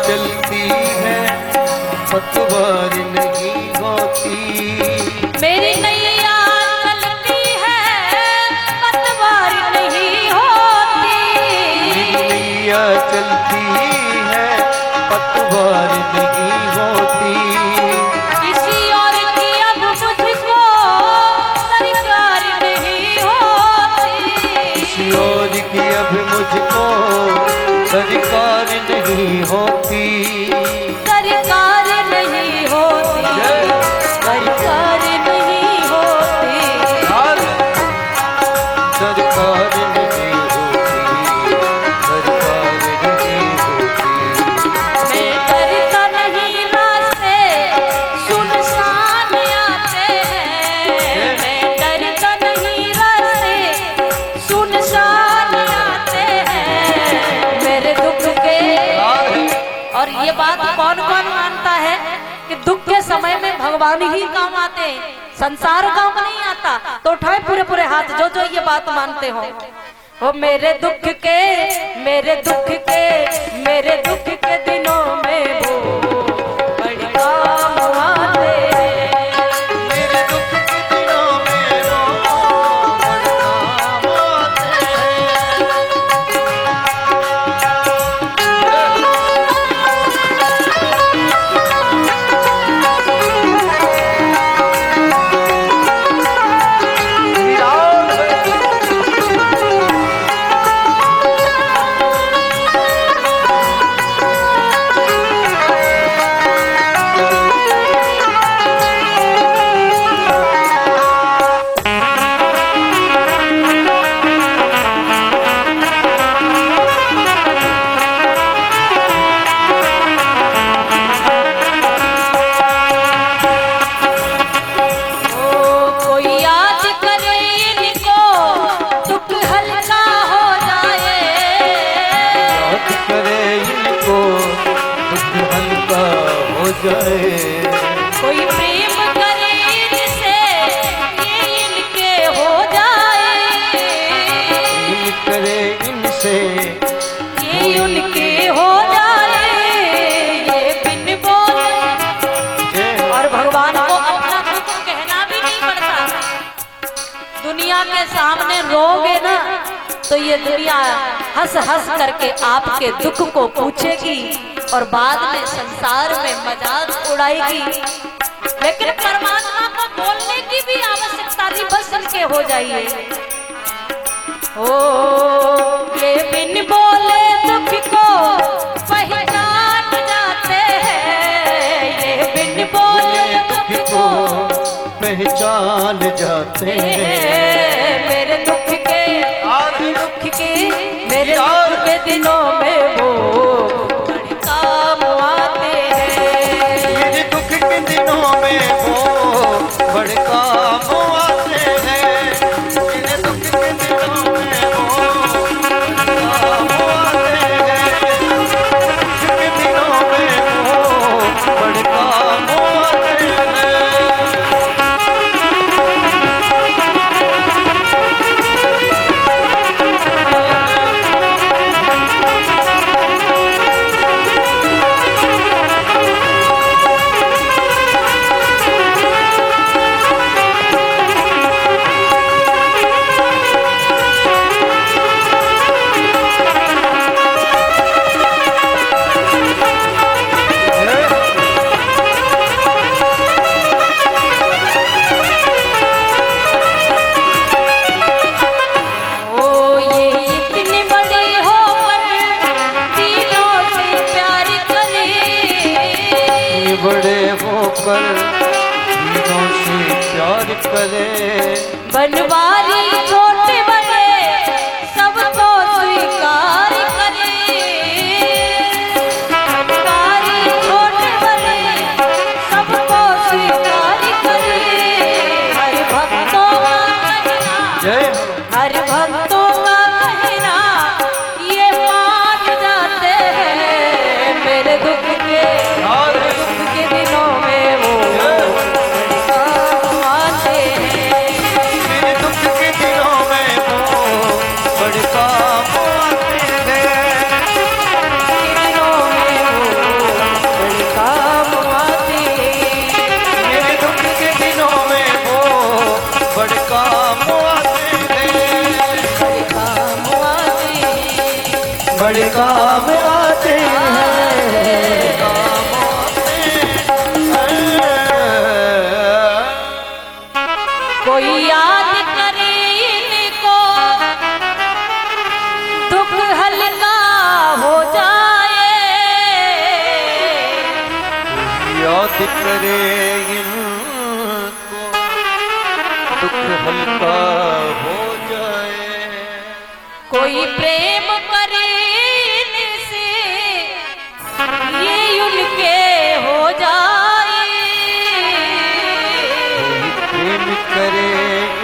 चलती है पतवार नहीं होती। मेरी नैया चलती है पतवार नहीं होती। नैया चलती है पतवार नहीं होती। किसी और की अब मुझको सरकार नहीं होती। किसी और की अब मुझको सरकार नहीं होती। सरकार नहीं होती, सरकार नहीं होती। सरकार नहीं होती, सरकार नहीं होती। मैं डरता नहीं रास्ते सुनसान आते हैं। मैं डरता नहीं रास्ते सुनसान आते हैं। मेरे दुख के, और ये बात कौन कौन मानता है कि दुख के समय में भगवान ही काम आते हैं, संसार काम नहीं आता? तो उठाए पूरे पूरे हाथ जो जो ये बात मानते हो। वो मेरे दुख के, मेरे दुख के, मेरे दुख के दिनों में वो बड़ी काम आते हैं। मेरे दुख के दिनों में वो बड़े काम आते हैं। जाए। कोई प्रेम करे इनसे ये इनके हो जाए, प्रेम करे इनसे ये उनके हो जाए, ये बिन बोले। और भगवान को अपना दुख कहना भी नहीं पड़ता। दुनिया के सामने रोगे ना तो ये दुनिया हंस हंस करके आपके दुख को पूछेगी और बाद में संसार में मजाक उड़ाएगी। लेकिन परमात्मा को बोलने की भी आवश्यकता नहीं, बस इनके हो जाइए। ओ ये बिन बोले दुख को पहचान जाते हैं, ये बिन बोले दुख को पहचान जाते हैं। मेरे दुख के मेरे दुख के दिनों में वो बड़े काम आते हैं। मेरे दुख के दिनों में वो बड़े काम आते हैं। मेरे दुख के दिनों में वो काम आते हैं। दुख के दिनों में वो बड़े काम आते हैं। बड़े होकर तीनों से प्यार करे। बनवारी छोटे बड़े सबको स्वीकार करे। बनवारी छोटे बड़े सबको स्वीकार करे। हर भक्तों का कहना, जय हर भक्तों का कहना ये मान जाते हैं। मेरे दुख के दिनों में वो बड़े काम आते हैं। मेरे दुख के दिनों में वो बड़े काम आते हैं। दिनों में वो बड़े काम आते हैं। मेरे दुख के दिनों में वो बड़े काम आते हैं। बड़े काम आते हैं। बड़े काम आते हैं। कोई याद करे इनको दुख हल्का हो जाए। याद करे इनको दुख हल्का हो जाए। कोई प्रेम करे इनसे ये उनके हो जाए। प्रेम करे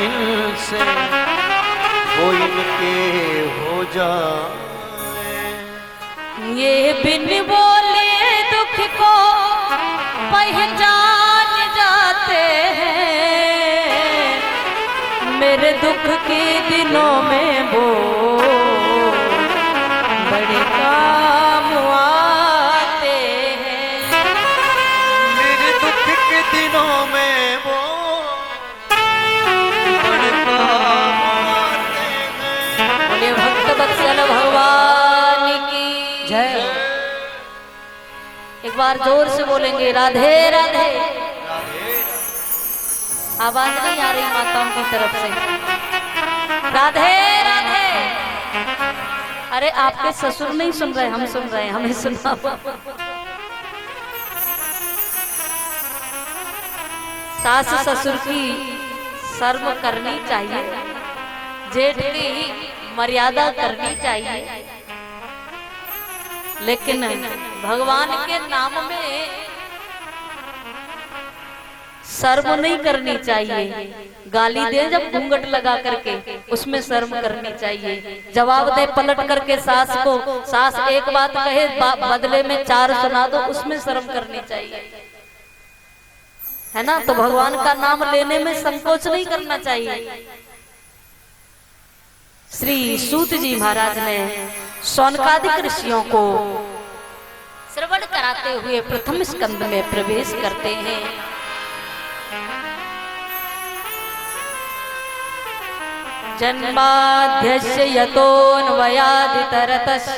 इनसे वो इनके हो जाए। ये बिन बोले दुख को पहचान जाते हैं। मेरे दुख के दिनों में वो बड़े काम आते हैं। मेरे दुख के दिनों में वो बड़े काम आते हैं। बोले भक्त वत्सल भगवान की जय। एक बार जोर से बोलेंगे राधे राधे। आवाज नहीं आ रही माताओं की तरफ से। राधे राधे। अरे आपके ससुर नहीं सुन रहे, हम सुन रहे हैं, हमें सुना। सास ससुर की शर्म करनी चाहिए, जेठ की मर्यादा करनी चाहिए, लेकिन भगवान के नाम में शर्म नहीं करनी चाहिए। गाली दे जब घूंघट लगा करके उसमें शर्म करनी चाहिए। जवाब दे पलट करके सास को, सास एक बात कहे बदले में चार सुना दो, उसमें शर्म करनी चाहिए। है ना। तो भगवान का नाम लेने में संकोच नहीं करना चाहिए। श्री सूत जी महाराज ने शौनकादिक ऋषियों को श्रवण कराते हुए प्रथम स्कंद में प्रवेश करते हैं। जन्माद्यस्य यतोऽन्वयादितरतश्च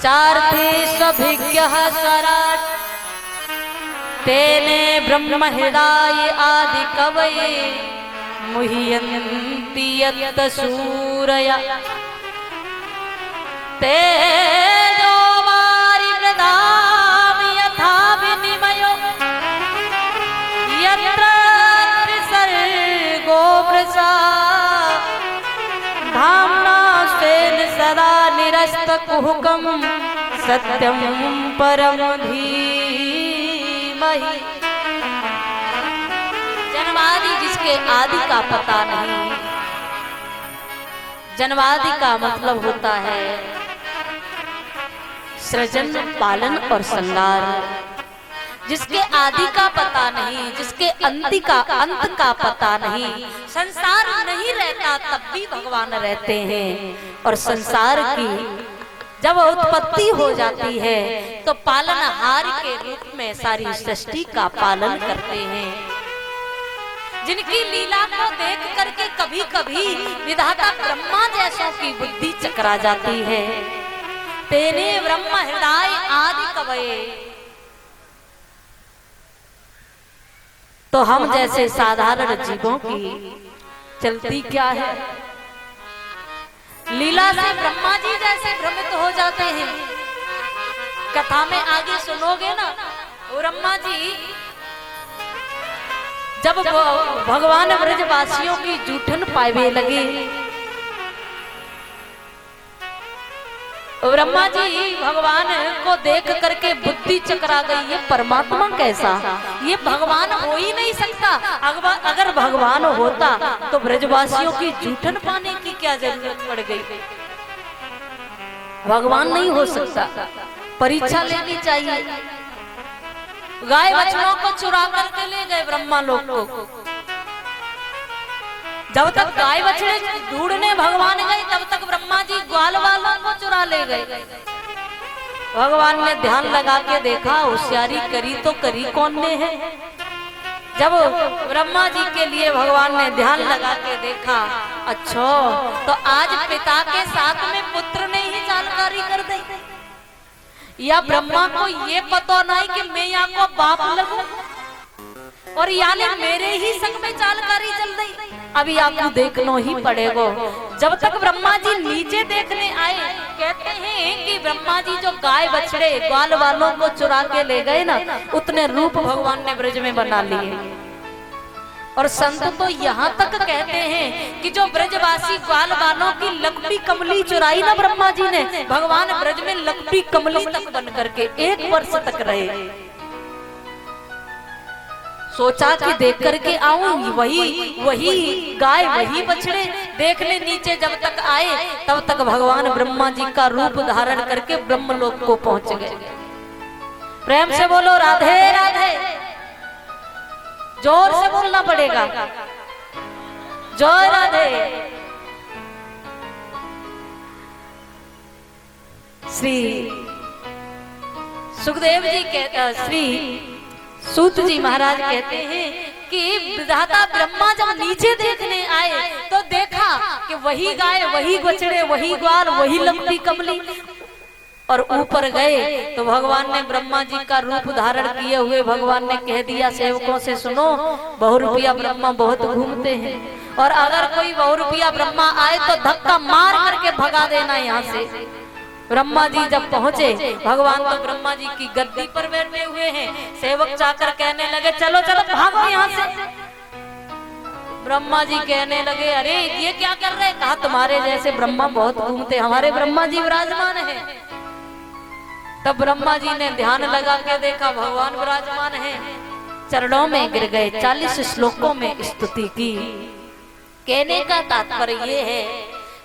चार्थेष्वभिज्ञः स्वराट् तेने ब्रह्म हृदय आदि कवये मुह्यन्ति यत् सूरया तेजो वारिमृदां यथा विनिमयो यत्र त्रिसर्गो मृषा धाम्ना स्वेन सदा निरस्तकुहकं सत्यं परम धीमहि। जन्मादि जिसके आदि का पता नहीं। जन्मादि का मतलब होता है सृजन, पालन और संहार। जिसके आदि का पता नहीं, जिसके अंत का पता नहीं, संसार नहीं रहता तब भी भगवान रहते हैं। और संसार की जब उत्पत्ति हो जाती है तो पालनहार के रूप में सारी सृष्टि का पालन करते हैं। जिनकी लीला को देख करके कभी कभी विधाता ब्रह्मा जैसों की बुद्धि चकरा जाती है। तेने ब्रह्म हृदय आदि कवये। तो हम जैसे साधारण जीवों की चलती क्या है? लीला से ब्रह्मा जी जैसे भ्रमित हो जाते हैं। कथा में आगे सुनोगे ना, ब्रह्मा जी जब भगवान ब्रजवासियों की जूठन पावे लगे, ब्रह्मा जी भगवान को देख करके बुद्धि चकरा गई। ये परमात्मा कैसा? ये भगवान हो ही नहीं सकता। अगर भगवान होता तो ब्रजवासियों की जूठन पाने की क्या जरूरत पड़ गई? भगवान नहीं हो सकता, परीक्षा लेनी चाहिए। गाय बछड़ों को चुरा करके ले गए ब्रह्मा लोग को। जब तक गाय बछड़े ढूंढने भगवान गए तब तक ब्रह्मा जी ग्वाल वालों को चुरा ले गए। भगवान ने ध्यान लगा के देखा, होशियारी करी तो करी कौन ने है। जब ब्रह्मा जी के लिए भगवान ने ध्यान लगा के देखा, अच्छा तो आज पिता के साथ में पुत्र ने ही जानकारी कर दी, या ब्रह्मा को ये पता नहीं कि मैं यहाँ को बाप लगूं, और यानी मेरे ही संग में जानकारी चल रही। अभी आपको देखना ही पड़ेगा। जब तक ब्रह्मा जी नीचे देखने आए, कहते हैं कि ब्रह्मा जी जो गाय बछड़े ग्वाल वालों को चुरा के ले गए ना, उतने रूप भगवान ने ब्रज में बना लिए। और संत तो यहाँ तक कहते हैं कि जो ब्रजवासी ग्वाल वालों की लकड़ी कमली चुराई ना ब्रह्मा जी ने, भगवान ब्रज में लकड़ी कमली तक बन करके 1 वर्ष तक रहे। सोचा कि देख करके आऊं, वही गाय वही बछड़े देखने नीचे जब तक आए तब तक भगवान ब्रह्मा जी का रूप धारण करके ब्रह्मलोक को पहुंच गए। प्रेम से बोलो राधे राधे। जोर से बोलना पड़ेगा, जय राधे। श्री सुखदेव जी श्री सूत जी महाराज कहते हैं कि विधाता ब्रह्मा जब नीचे देखने आए तो देखा कि वही गाय वही बछड़े वही ग्वाल वही लंबी कमली, और ऊपर गए तो भगवान ने ब्रह्मा जी का रूप धारण किए हुए भगवान ने कह दिया सेवकों से, सुनो बहुरूपिया ब्रह्मा बहुत घूमते हैं, और अगर कोई बहुरूपिया ब्रह्मा आए तो धक्का मार करके भगा देना यहाँ से। ब्रह्मा जी जब पहुंचे, भगवान तो ब्रह्मा जी की गद्दी पर बैठे हुए हैं। सेवक चाकर कहने लगे चलो चलो भागो यहाँ से। ब्रह्मा जी कहने लगे अरे ये क्या कर रहे? कहा तुम्हारे जैसे ब्रह्मा बहुत घूमते, हमारे ब्रह्मा जी विराजमान है। तब ब्रह्मा जी ने ध्यान लगा के देखा भगवान विराजमान है, चरणों में गिर गए, 40 श्लोकों में स्तुति की। कहने का तात्पर्य ये है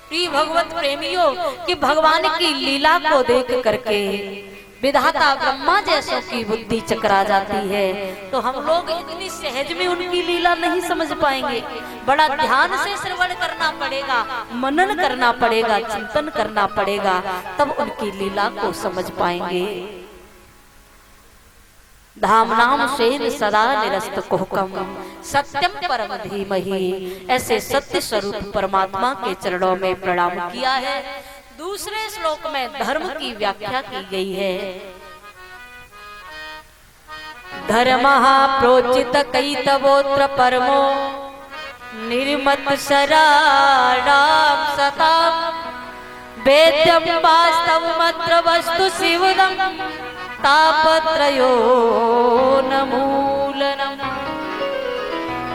प्रिय भगवत प्रेमियों कि भगवान की लीला को देख करके विधाता ब्रह्मा जैसों की बुद्धि चकरा जाती है, तो हम लोग इतनी सहज में उनकी लीला नहीं समझ पाएंगे। बड़ा ध्यान से श्रवण करना पड़ेगा, मनन करना पड़ेगा, चिंतन करना पड़ेगा, तब उनकी लीला को समझ पाएंगे। धाम नाम शेन सदा निरस्त कुहकम सत्यम परम धीमहि, ऐसे सत्य स्वरूप परमात्मा के चरणों में प्रणाम किया है। दूसरे श्लोक में धर्म की व्याख्या की गई है। धर्मः प्रोचित कैतवोत्र परमो निर्मत शराणाम सताम, वेद्यम वास्तवमत्र वस्तु शिवदम तापत्रयो न मूलनम्।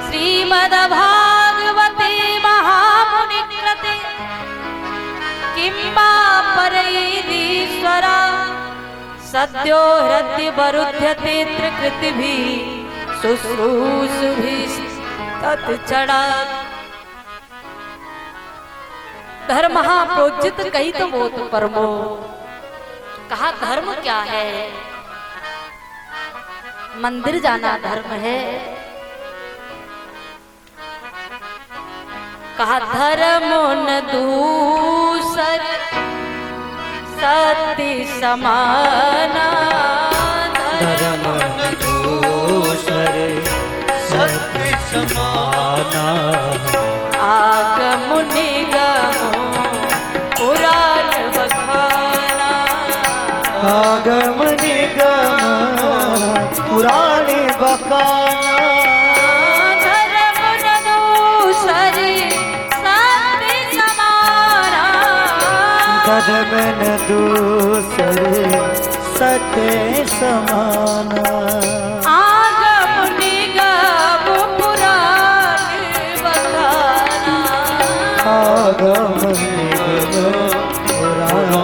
श्रीमद्भागवते महामुनिकृते किम्बा परैरीश्वरा, सद्यो हृद्यवरुध्यते त्रिकृतिभिः शुश्रूषुभिस्तत्क्षणा। धर्मः प्रोज्जित कैतवोत परमो, कहा धर्म क्या है? मंदिर जाना धर्म है। कहा धर्म न दूसर सत्य समाना, धर्म न दूसर सत्य समाना। आगम निगम पुराण बखाना, आगम निगम पुराणे बखाना। धर्म न दूसर सत्य समाना, धर्म न दूसर सत्य समाना। आगम निगम पुराण बखाना, आगम निगम पुराणे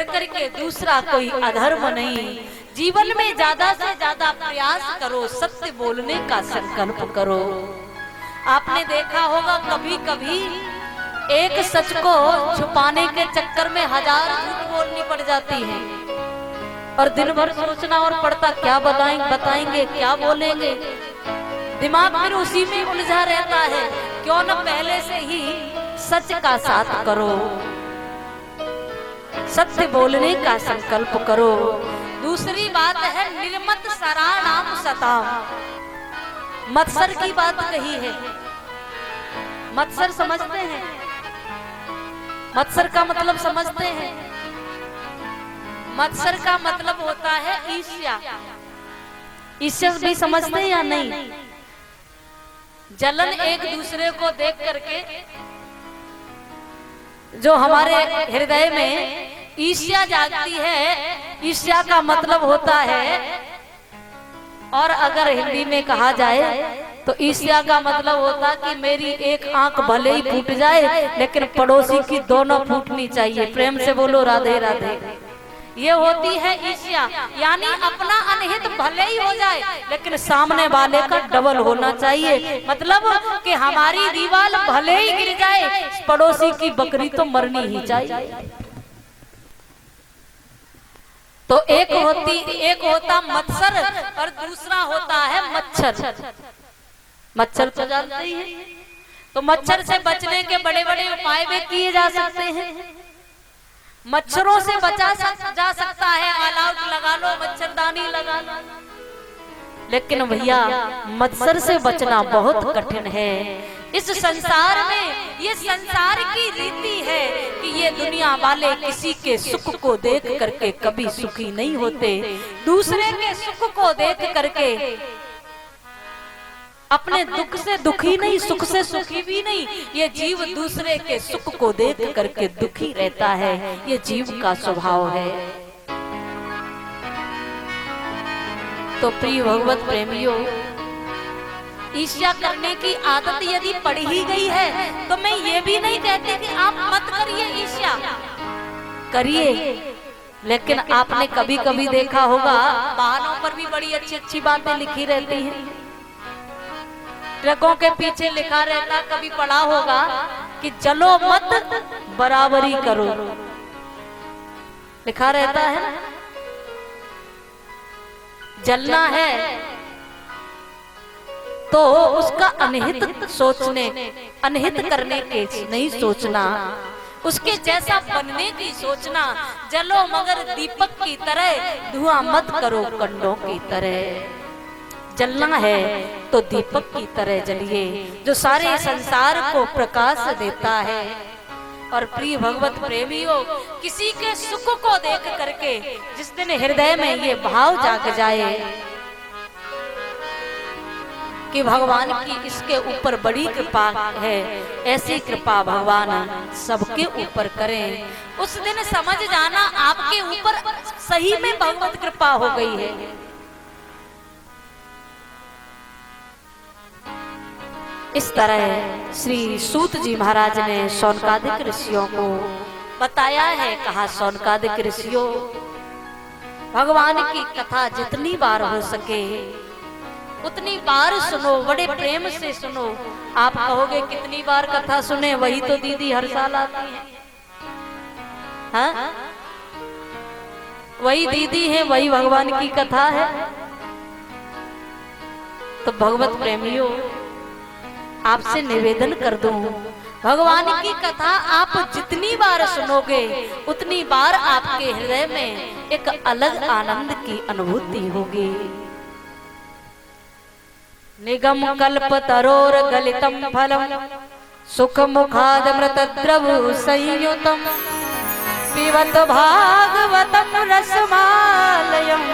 करके दूसरा कोई अधर्म नहीं। जीवन में ज्यादा से ज्यादा प्रयास करो, सत्य बोलने का संकल्प करो। आपने देखा होगा कभी कभी एक सच को छुपाने के चक्कर में 1000 झूठ बोलनी पड़ जाती है, और दिन भर सोचना और पड़ता क्या बताएंगे क्या बोलेंगे। दिमाग फिर उसी में उलझा रहता है। क्यों न पहले से ही सच का साथ करो, सत्य बोलने का संकल्प करो। दूसरी बात है निर्मत सराणाम सताम, मत्सर की बात कही है। मत्सर समझते हैं? मत्सर का मतलब समझते हैं? मत्सर का मतलब होता है ईर्ष्या। ईर्ष्या भी समझते हैं या नहीं? जलन एक दूसरे को देख करके जो हमारे हृदय में ईर्ष्या जागती है, ईर्ष्या का मतलब होता है, और अगर हिंदी में कहा जाए तो ईर्ष्या का मतलब होता है कि मेरी एक आंख भले ही फूट जाए लेकिन पड़ोसी की दोनों फूटनी चाहिए। प्रेम से बोलो राधे राधे। ये होती है ईर्ष्या, यानी अपना अनहित भले ही हो जाए लेकिन सामने वाले का डबल होना चाहिए। मतलब कि हमारी दीवार भले ही गिर जाए, पड़ोसी की बकरी तो मरनी ही चाहिए। तो एक होता मत्सर और दूसरा होता है मच्छर। मच्छर तो जानते ही हैं। तो मच्छर से बचने के बड़े बड़े उपाय भी किए जा सकते हैं। मच्छरों से बचा जा सकता है, ऑल आउट लगा लो, मच्छरदानी लगा लो। लेकिन भैया मच्छर से बचना बहुत कठिन है। इस संसार में ये संसार की रीति है कि ये दुनिया वाले किसी के सुख को देख करके कभी सुखी नहीं होते। दूसरे के सुख को देख करके अपने दुख से दुखी नहीं, सुख से सुखी भी नहीं। ये जीव दूसरे के सुख को देख करके दुखी रहता है, ये जीव का स्वभाव है। तो प्रिय भगवत प्रेमियों, ईर्ष्या करने की आदत यदि पड़ ही गई है तो मैं ये भी नहीं कहती कि आप मत करिए ईर्ष्या। करिए। लेकिन आपने कभी कभी देखा होगा वाहनों पर भी बड़ी अच्छी अच्छी बातें लिखी रहती हैं, ट्रकों के पीछे लिखा रहता, कभी पढ़ा होगा कि जलो मत बराबरी करो, लिखा रहता है। जलना है तो उसका अनहित सोचने, अनहित करने के नहीं सोचना, उसके जैसा बनने की सोचना। जलो मगर दीपक की तरह, धुआं मत करो कंडों की तरह। जलना है तो दीपक की तरह जलिए, जो सारे संसार को प्रकाश देता है। और प्रिय भगवत प्रेमियों, किसी के सुख को देख करके जिस दिन हृदय में ये भाव जाग जाए कि भगवान की इसके ऊपर बड़ी कृपा है, ऐसी कृपा भगवान सबके ऊपर करें, उस दिन समझ जाना आपके ऊपर सही में भगवत कृपा हो गई है। इस तरह श्री सूत जी महाराज ने शौनकादिक ऋषियों को बताया है। कहा, शौनकादिक ऋषियों, भगवान की कथा जितनी बार हो सके उतनी बार सुनो, बड़े प्रेम से सुनो। आप कहोगे कितनी बार कथा सुने, वही तो दीदी हर साल आती है। हाँ, वही दीदी है, वही भगवान की कथा है। तो भगवत प्रेमियों, आपसे निवेदन कर दूं, भगवान की कथा आप जितनी बार सुनोगे उतनी बार आपके हृदय में एक अलग आनंद की अनुभूति होगी। निगम कल्प तरोर गलितम फलम, सुख मुखाद मृत द्रव संयुतम, पिबत भागवतम रसमालयम,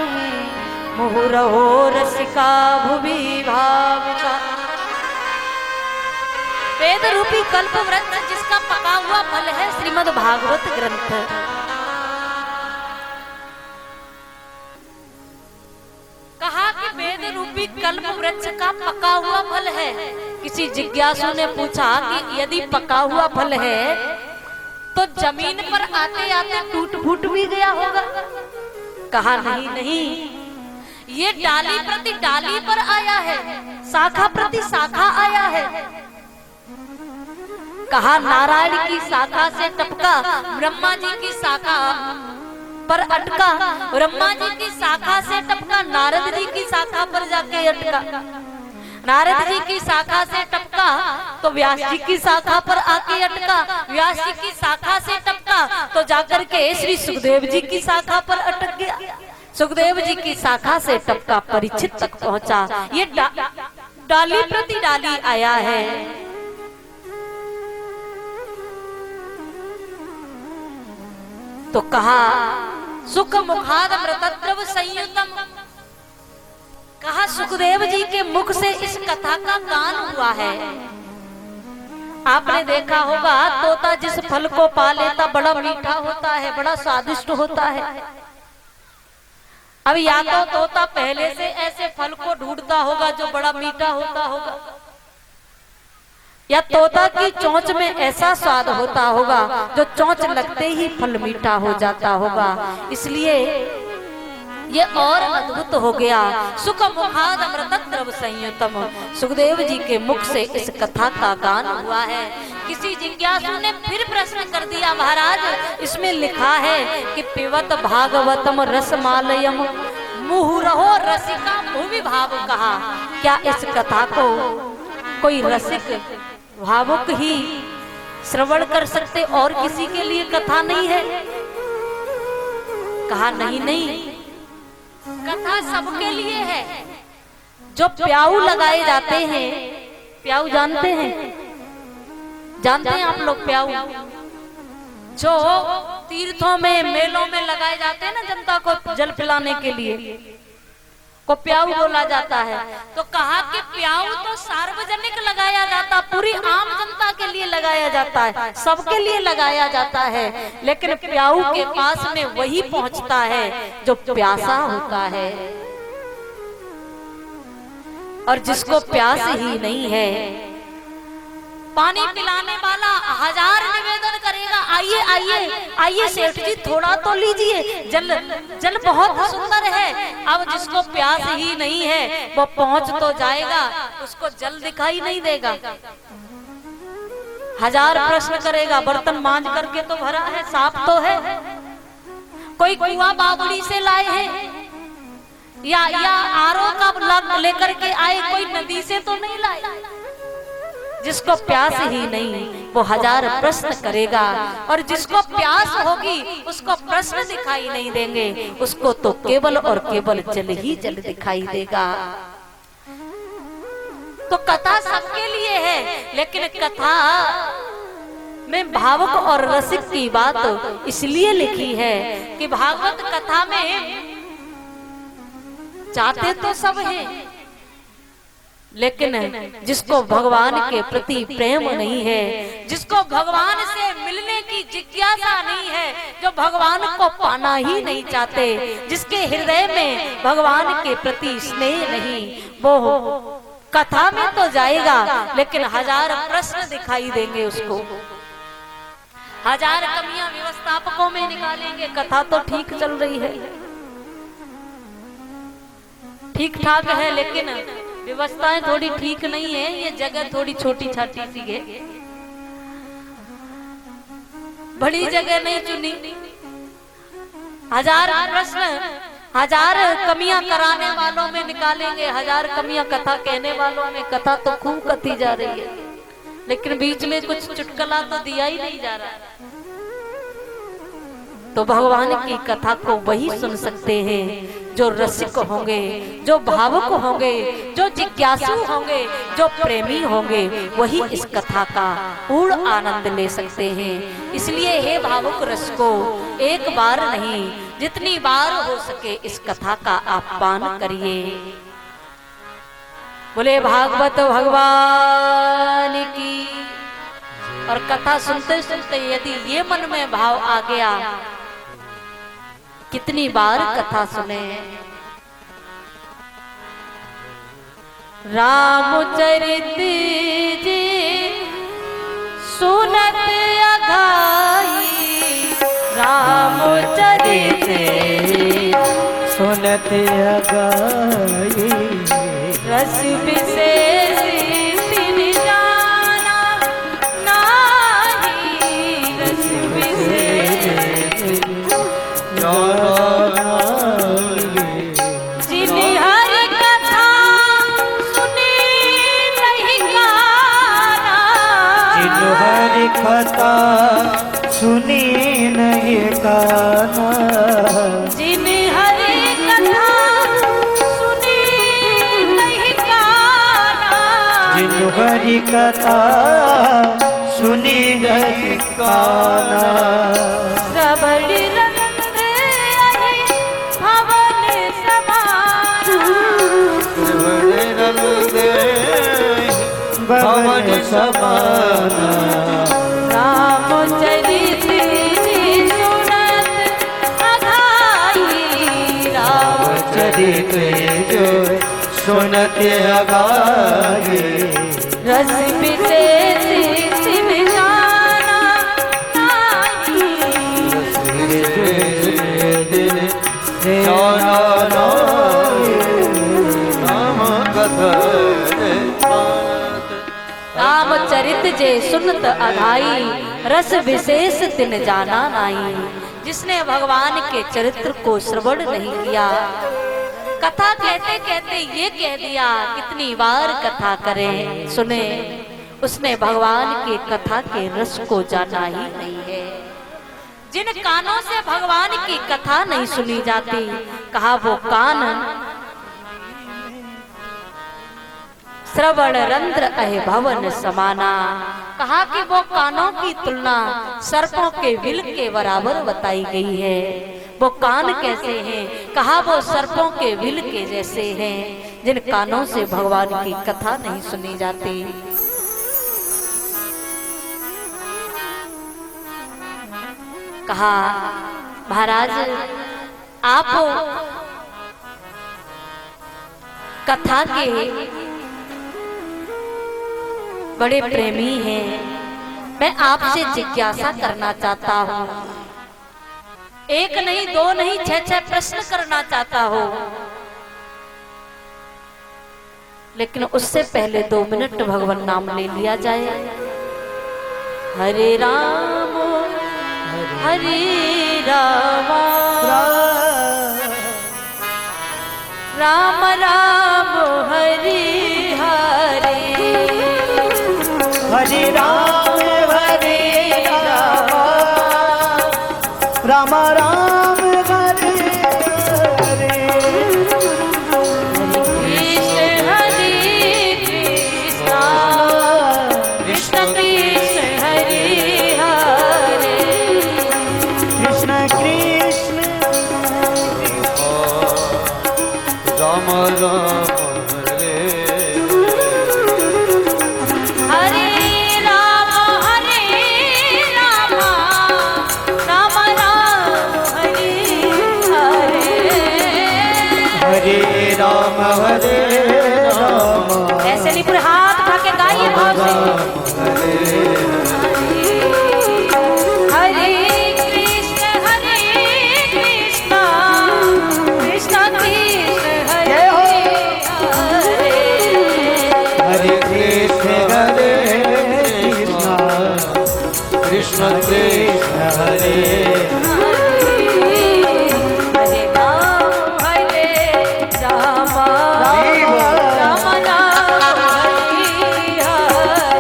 मुहुरहो रसिका भुवि भावुका। वेद रूपी कल्प वृक्ष जिसका पका हुआ फल है श्रीमद् भागवत ग्रंथ। कहा कि वेद रूपी कल्प वृक्ष का पका हुआ फल है। किसी जिज्ञासु ने पूछा कि यदि पका हुआ फल है तो जमीन पर आते आते टूट फूट भी गया होगा? कहा, नहीं नहीं, ये डाली प्रति डाली पर आया है, शाखा प्रति शाखा आया है। कहा, नारायण की शाखा से टपका, ब्रह्मा जी की शाखा पर अटका, ब्रह्मा जी की शाखा से टपका, नारद जी की शाखा पर जाके अटका, नारद जी की शाखा से टपका तो व्यास जी की शाखा पर आके अटका, व्यास जी की शाखा से टपका तो जाकर के श्री सुखदेव जी की शाखा पर अटक गया, सुखदेव जी की शाखा से टपका परीक्षित तक पहुंचा। ये डाली प्रति डाली आया है। तो कहा, सुख मुखाद मृतद्रव संयुतम, कहा सुखदेव जी के मुख से इस कथा का गान हुआ है। आपने देखा होगा तोता जिस फल को पा लेता बड़ा मीठा होता है, बड़ा स्वादिष्ट होता है। अब या तो तोता पहले से ऐसे फल को ढूंढता होगा जो बड़ा मीठा होता होगा, या तोता की चोंच में ऐसा स्वाद होता होगा जो चोंच लगते ही फल मीठा हो जाता होगा। इसलिए ये और अद्भुत हो गया। सुख मुखाद अमृतद्रव संयुतम, सुखदेव जी के मुख से इस कथा का गान हुआ है। किसी जिज्ञासु ने फिर प्रश्न कर दिया, महाराज इसमें लिखा है कि पिबत भागवतम रसमालयम, मुहुरहो रसिका भुवि भाव। कहा, क्या इस कथा को कोई रसिक भावुक ही श्रवण कर सकते, और किसी के लिए कथा नहीं है? कहा, नहीं नहीं, कथा सबके लिए है। जो प्याऊ लगाए जाते हैं, प्याऊ जानते हैं, जानते हैं आप लोग प्याऊ? जो तीर्थों में मेलों में लगाए जाते हैं ना, जनता को जल पिलाने के लिए, को प्याऊ बोला जाता है। तो कहा कि प्याऊ तो सार्वजनिक लगाया जाता, पूरी आम जनता के लिए लगाया जाता है, सबके लिए लगाया जाता है। लेकिन प्याऊ के पास में वही पहुंचता है जो प्यासा होता है, और जिसको प्यास ही नहीं है। पानी पिलाने वाला हजार निवेदन करेगा, आइए आइए आइए सेठ जी थोड़ा तो लीजिए, जल जल बहुत सुंदर है। अब जिसको प्यास ही नहीं है वो पहुंच तो जाएगा, उसको जल दिखाई नहीं देगा, हजार प्रश्न करेगा। बर्तन मांज करके तो भरा है, साफ तो है। कोई कुआं बावड़ी से लाए हैं या आरो का लेकर के आए, कोई नदी से तो नहीं लाए। जिसको प्यास ही नहीं वो हजार प्रश्न करेगा, और जिसको प्यास होगी उसको प्रश्न दिखाई नहीं देंगे, उसको तो केवल और केवल जल ही जल दिखाई देगा। तो कथा सबके लिए है, लेकिन कथा में भावुक और रसिक की बात इसलिए लिखी है कि भागवत कथा में चाहते तो सब हैं, लेकिन जिसको भगवान के प्रति प्रेम नहीं है, जिसको भगवान से मिलने की जिज्ञासा नहीं है, जो भगवान को पाना ही नहीं चाहते, जिसके हृदय में भगवान के प्रति स्नेह नहीं, वो कथा में तो जाएगा लेकिन हजार प्रश्न दिखाई देंगे उसको, हजार कमियां व्यवस्थापकों में निकालेंगे। कथा तो ठीक चल रही है, ठीक ठाक है, लेकिन व्यवस्थाएं थोड़ी ठीक नहीं है, ये जगह थोड़ी छोटी छाटी सी है, बड़ी जगह नहीं चुनी। हजार प्रश्न हजार कमियां कराने वालों में निकालेंगे, हजार कमियां कथा कहने वालों में। कथा तो खूब कथी जा रही है, लेकिन बीच में कुछ चुटकुला तो दिया ही नहीं जा रहा। तो भगवान की कथा को वही सुन सकते हैं जो रसिक होंगे, जो भावुक होंगे, जो जिज्ञासु होंगे, जो प्रेमी होंगे, वही इस कथा का पूर्ण आनंद ले सकते हैं। इसलिए हे भावुक रसिको, एक बार नहीं जितनी बार हो सके इस कथा का आप पान करिए। बोले भागवत भगवान की। और कथा सुनते सुनते यदि ये मन में भाव आ गया, कितनी बार कथा सुने। रामचरित जी सुनत अघाई, रामचरित सुनत अघाई, रस विशेष तिन जाना नाही, रस विशेष जिनि हरि कथा सुनी नहीं गाना, जिन हरि कथा सुनी नहीं गाना, जिन हरि कथा सुनी नहीं गाना, जिन हरि कथा सुनी नहीं गाना। सबड़ रंग अहि भवन समाना, भवन समाना, रामचरित जी सुनत अघाई, रामचरित जो सुनत अघाई, रस विशेष तिन जाना नाही, रामचरित जे सुनत अघाई, रस विशेष तिन जाना नाही। जिसने भगवान के चरित्र को श्रवण नहीं किया, कथा कहते कहते ये कह दिया कितनी बार कथा करें सुने, उसने भगवान के कथा के रस को जाना ही नहीं है। जिन कानों से भगवान की कथा नहीं सुनी जाती, कहा वो कान श्रवण रंध्र अहे भवन समाना, कहा कि वो कानों की तुलना सर्पों के विल के बराबर बताई गई है। वो कान कैसे हैं? कहा वो सर्पों के विल के जैसे हैं, जिन कानों से भगवान की कथा नहीं सुनी जाती। कहा महाराज आप कथा के बड़े प्रेमी हैं, मैं आपसे जिज्ञासा करना चाहता हूँ, एक नहीं दो नहीं 6 प्रश्न करना चाहता हूँ, लेकिन उससे पहले 2 मिनट भगवान नाम ले लिया जाए। हरे राम राम राम हरे हरे, हरे राम राम राम हरे हरे, हरे कृष्ण कृष्ण कृष्ण हरे हरे, कृष्ण कृष्ण राम राम हरे हरे राम राम राम हरे हरे, हरे राम ऐसे नहीं पूरे हाथ उठा के गाइए भाव से। हरे कृष्ण कृष्ण कृष्ण हरे हरे, हरे कृष्ण कृष्ण कृष्ण हरे हरे राम राम राम राम हरे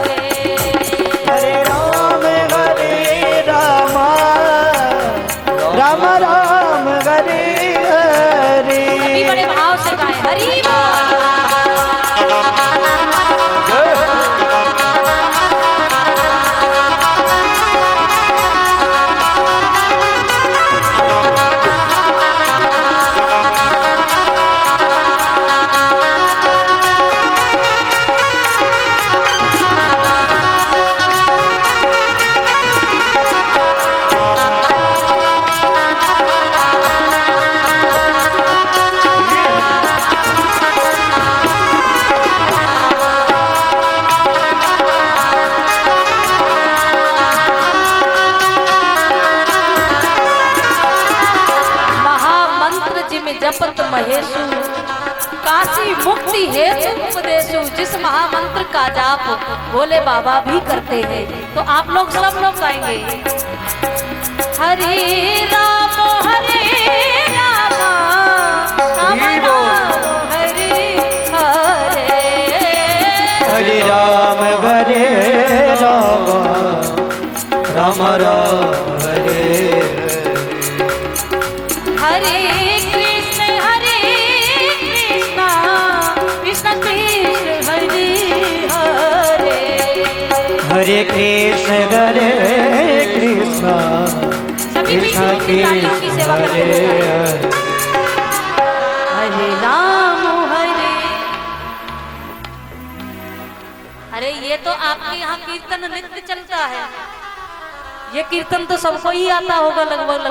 हरे, हरे राम राम राम हरे हरे, अभी बड़े भाव से गाएं हरि महामंत्र जिम जपत महेशु, काशी मुक्ति हेतु उपदेशु। जिस महामंत्र का जाप भोले बाबा भी करते हैं, तो आप लोग सब लोग गाएंगे हरे राम राम राम हरे हरे, हरे राम राम हरे हरे कृष्ण कृष्ण कृष्ण हरे हरे, हरे कृष्ण सभी कृष्ण तालियों की सेवा करते हरे हैं। हरे राम अरे ये तो आपके यहाँ कीर्तन नित्य चलता है, ये कीर्तन तो सबको ही आता होगा लगभग,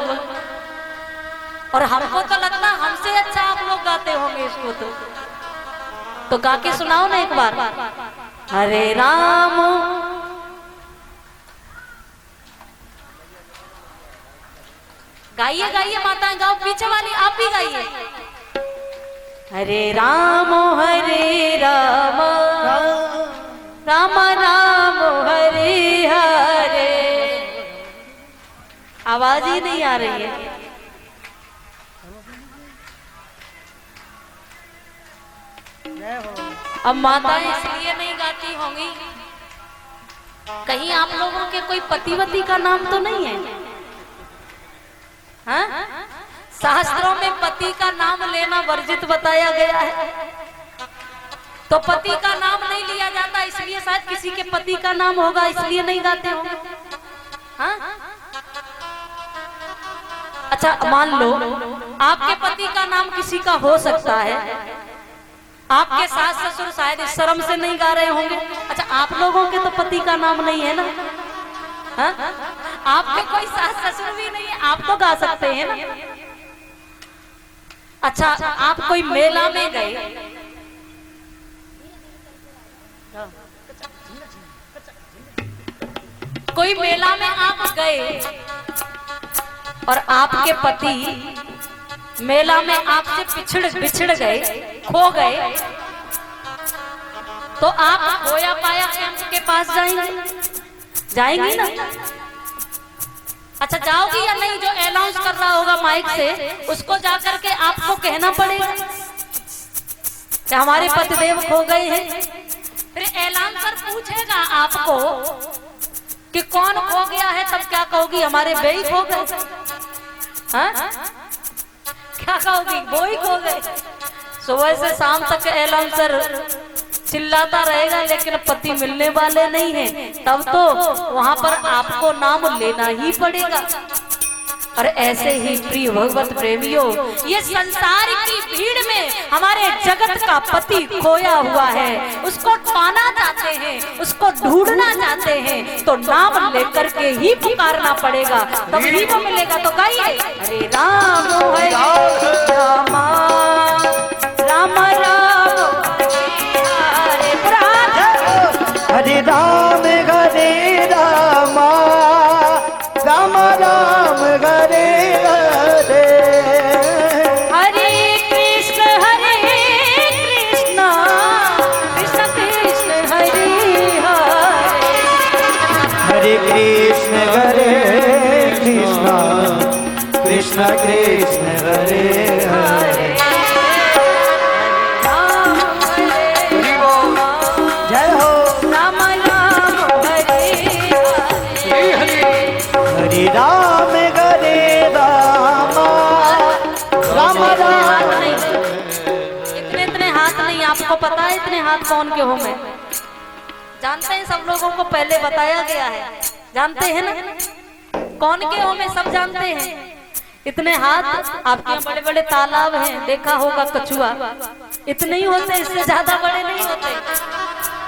और हमको तो लगता हमसे अच्छा आप लोग गाते होंगे इसको। तो गा के सुनाओ ना एक बार। हरे राम गाइए गाइए माताएं गाओ, पीछे वाली आप भी गाइए। हरे राम राम राम हरे हरे, आवाज ही नहीं आ रही है। अब माताएं इसलिए नहीं गाती होंगी, कहीं आप लोगों के कोई पतिवती का नाम तो नहीं है? हाँ? शास्त्रों में पति का नाम लेना वर्जित बताया गया है, तो पति का नाम नहीं लिया जाता, इसलिए शायद किसी के पति का नाम होगा इसलिए नहीं गाते होंगे। हाँ? अच्छा मान लो आपके पति का नाम किसी का हो सकता है, आपके सास ससुर शायद इस शर्म से नहीं गा रहे होंगे। अच्छा आप लोगों के तो पति का नाम नहीं है ना? हाँ? आपके कोई सास ससुर भी नहीं है, आप तो गा सकते हैं ना? अच्छा आप कोई मेला में गए, कोई मेला में आप गए और आपके पति मेला में आपसे बिछड़ गए, खो गए, तो आप खोया पाया के पास जाएंगी ना? अच्छा, जाओगी या नहीं? जो अनाउंस कर रहा होगा माइक से, उसको जाकर के आपको कहना पड़ेगा कि हमारे पतिदेव खो गए हैं। फिर ऐलान कर पूछेगा आपको कि कौन खो गया है, तब क्या कहोगी? हमारे बेई खो गए। हाँ, क्या कहोगी? वो ही खो गए। सुबह से शाम तक एलाउंसर चिल्लाता रहेगा, लेकिन पति मिलने वाले नहीं हैं। तब तो वहां पर आपको नाम लेना ही पड़ेगा। और ऐसे ही प्रिय भगवत प्रेमियों, ये संसार की भीड़ में हमारे जगत का पति खोया हुआ है, उसको पाना चाहते हैं, उसको ढूंढना चाहते हैं, तो नाम लेकर के ही पुकारना पड़ेगा, तभी वो मिलेगा। तो गाइए, हरे राम हरे राम राम राम हरे हरे राम हरे राम राम राम हरे हरे। हरे कृष्ण कृष्ण कृष्ण हरे हरे। हरे कृष्ण कृष्ण कृष्ण कृष्ण हरे हरे। जय हो राम राम हरे हरे राम हरे राम राम राम। इतने हाथ नहीं, आपको पता है इतने हाथ कौन के हो? मैं जानते हैं, सब लोगों को पहले बताया गया है, जानते हैं ना कौन के हो? मैं सब जानते हैं। इतने हाथ आपके यहाँ बड़े बड़े तालाब हैं, देखा होगा कछुआ, इतने ही होते, इससे ज्यादा बड़े नहीं होते।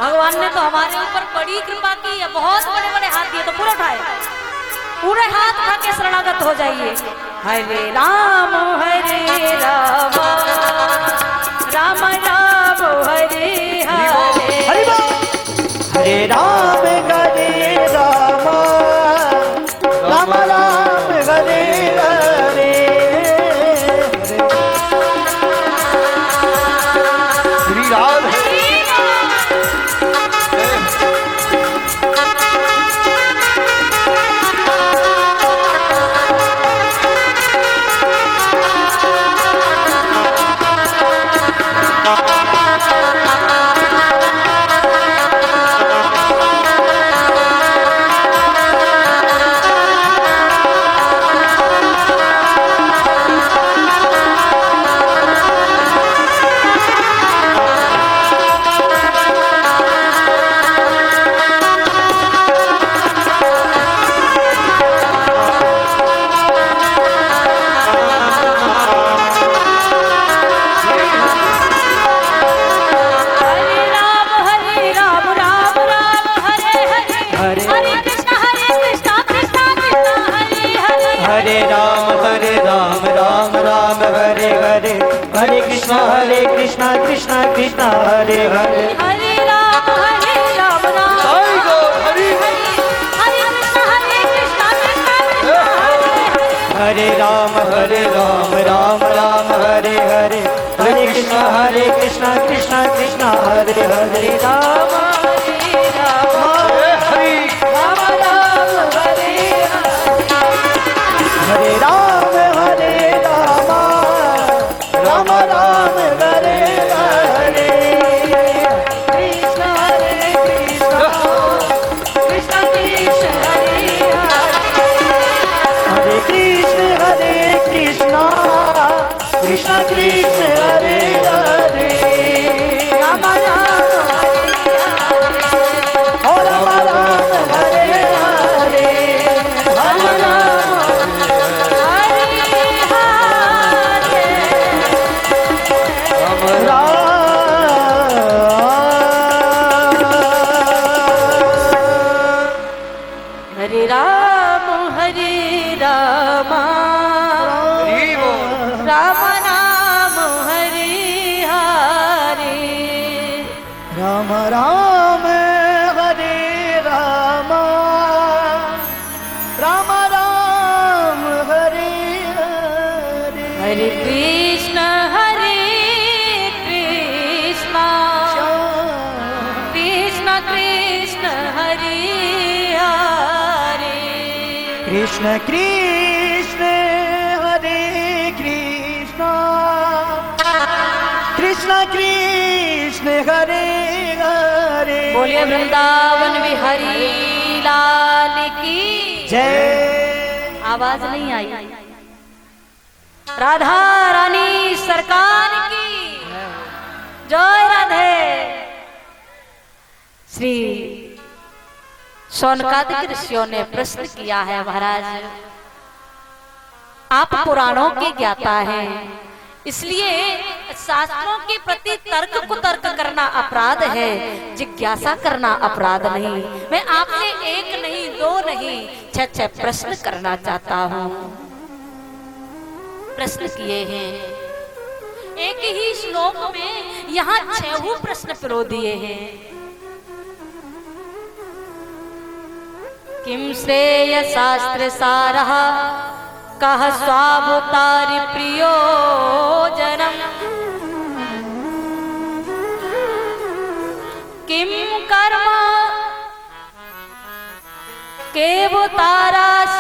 भगवान ने तो हमारे ऊपर बड़ी कृपा की है, बहुत बड़े बड़े हाथ दिए। तो पूरा उठाए, पूरे हाथ उठा के शरणागत हो जाइए। हरे राम राम राम हरे हरे। हरे राम हरे राम राम राम हरे हरे। श्री राम हरे कृष्णा कृष्णा कृष्णा हरे हरे। हरे राम राम हरि हरे कृष्ण कृष्ण कृष्ण हरे राम राम राम हरे हरे। हरे कृष्णा कृष्ण कृष्ण हरे हरे। राम हरि राम राम हरे हरे राम राम राम हरे हरे। कृष्ण कृष्ण कृष्ण हरे हरे कृष्ण कृष्ण कृष्ण हरे हरे। राम राम हरे हरे राम राम हरे राम हरि बोल। राम राम हरे हरे। राम राम हरे राम कृष्ण हरे कृष्ण कृष्ण कृष्ण हरे हरे कृष्ण कृष्ण हरे कृष्ण कृष्ण कृष्ण हरे हरे। बोलिए वृंदावन बिहारी लाल की जय। आवाज नहीं आई। राधा रानी सरकार की जय। राधे। श्री शौनकादिक ऋषियों ने प्रश्न किया है, महाराज आप पुराणों के ज्ञाता हैं, इसलिए शास्त्रों के प्रति तर्क कुतर्क करना अपराध है, जिज्ञासा करना अपराध नहीं। मैं आपसे एक नहीं, दो नहीं, छह प्रश्न करना चाहता हूँ। प्रश्न किए हैं एक ही श्लोक में, यहाँ 6 प्रश्न पिरो दिए हैं। किम श्रेय शास्त्र सारः कह स्वावतारि प्रयोजनम् किम कर्म केवतारास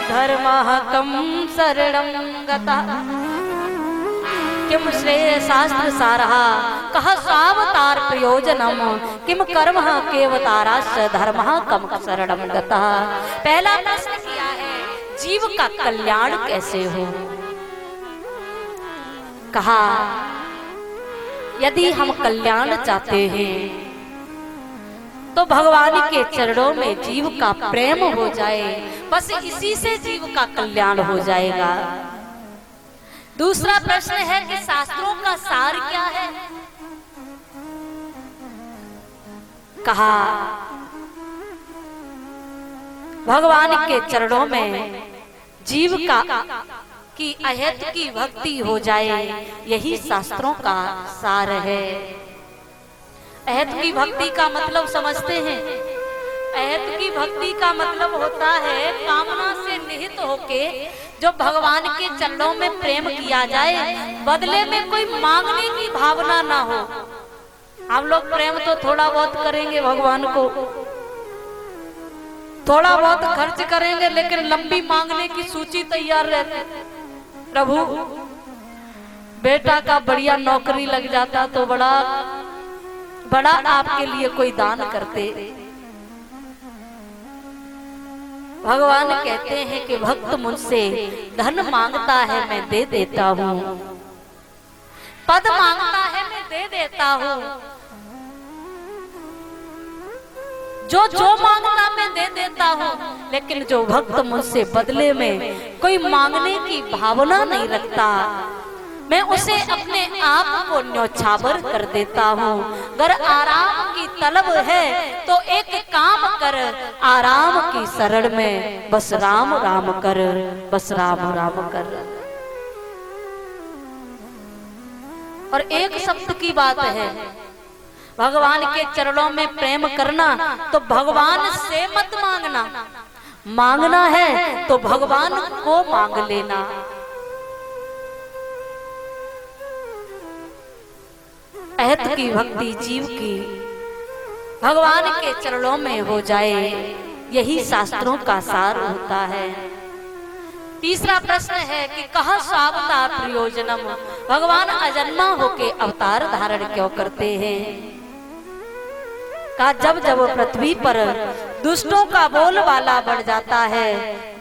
धर्मः कम शरणं गतः। किम श्रेय शास्त्र सारः कह स्वावतार प्रयोजनम किम कर्म केवतारास धर्मः कम शरणं गतः। पहला प्रश्न किया है जीव का कल्याण कैसे हो। कहा यदि हम कल्याण चाहते हैं तो भगवान के चरणों में जीव का प्रेम हो जाए, बस इसी से जीव का कल्याण हो जाएगा। दूसरा प्रश्न है कि शास्त्रों का सार क्या है। कहा भगवान के चरणों में जीव का की अहेत की भक्ति हो जाए, यही शास्त्रों का सार है। अहेत की भक्ति का मतलब समझते हैं। अहेत की भक्ति का मतलब होता है कामना से निहित होके जो भगवान के चरणों में प्रेम किया जाए, बदले में कोई मांगने की भावना ना हो। हम लोग प्रेम तो थोड़ा बहुत करेंगे भगवान को, थोड़ा बहुत खर्च करेंगे, लेकिन लंबी मांगने की सूची तैयार रहती। प्रभु बेटा का बढ़िया नौकरी लग जाता तो बड़ा बड़ा आपके लिए कोई दान करते। भगवान कहते हैं कि भक्त मुझसे धन मांगता है मैं दे देता हूँ, पद मांगता है मैं दे देता हूँ, जो मांगता मैं दे देता हूँ। लेकिन जो भक्त मुझसे बदले में कोई मांगने की भावना नहीं रखता, मैं उसे अपने आप को न्यौछावर कर देता हूँ। अगर आराम की तलब है तो एक काम कर, आराम की शरण में बस राम राम कर, बस राम राम कर। और एक शब्द की बात है, भगवान के चरणों में प्रेम करना तो भगवान से मत मांगना, मांगना है तो भगवान को मांग लेना। अहत की भक्ति जीव की भगवान के चरणों में हो जाए, यही शास्त्रों का सार होता है। तीसरा प्रश्न है कि कहा स्वावतार प्रयोजनम, भगवान अजन्मा होके अवतार धारण क्यों करते हैं। का जब जब पृथ्वी पर दुष्टों का बोलबाला बढ़ जाता है,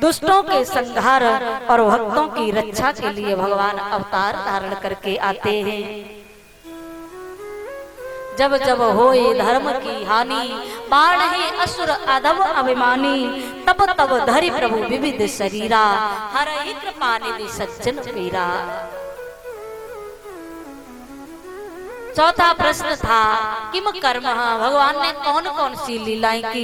दुष्टों के संहार और भक्तों की रक्षा के लिए भगवान अवतार धारण करके आते हैं। जब जब होए धर्म की हानि, बाढ़े असुर अधम अभिमानी, तब तब धरि प्रभु विविध शरीरा, हरहि कृपा निधि सज्जन पीरा। चौथा प्रश्न था किम कर्म, भगवान ने कौन कौन सी लीलाएं की।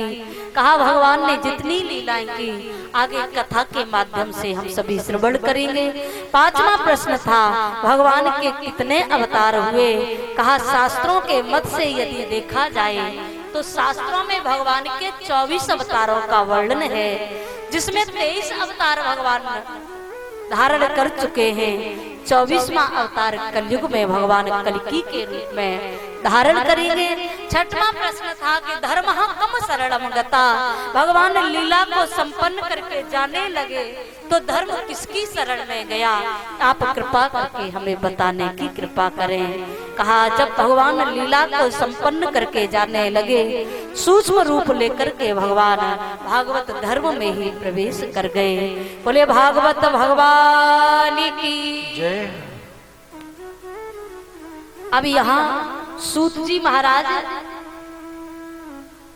कहा भगवान ने जितनी लीलाएं की आगे कथा के माध्यम से हम सभी श्रवण करेंगे। पांचवा प्रश्न था भगवान के कितने अवतार हुए। कहा शास्त्रों के मत से यदि देखा जाए तो शास्त्रों में भगवान के 24 अवतारों का वर्णन है, जिसमें 23 अवतार भगवान धारण कर चुके हैं। 24वां अवतार कलयुग में भगवान कल्कि के रूप में धारण करेंगे। छठवां प्रश्न था कि धर्म कम शरणम गता, भगवान लीला को संपन्न करके जाने लगे तो धर्म किसकी शरण में गया? आप कृपा करके हमें बताने की कृपा करें। कहा जब भगवान लीला को संपन्न करके जाने लगे, सूक्ष्म रूप लेकर के भगवान भागवत धर्म में ही प्रवेश कर गए। बोले भागवत भगवान की जय। अब यहाँ सूत जी महाराज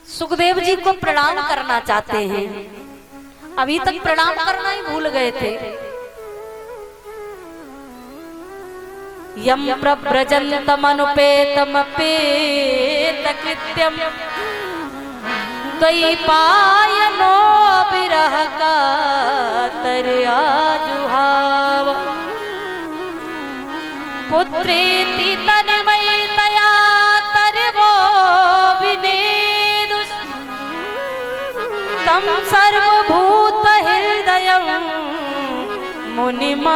सुखदेव जी को प्रणाम करना चाहते हैं। अभी तक प्रणाम करना ही भूल गए थे। यम प्रव्रजन्तमनुपेतमपेत कृत्यम द्वैपायनो विरह कातर्या जुहाव पुत्रेति तन्मयतया तर्वो विनेदुस् तम सर्वभूत हृदयं मुनिमानतोस्मि।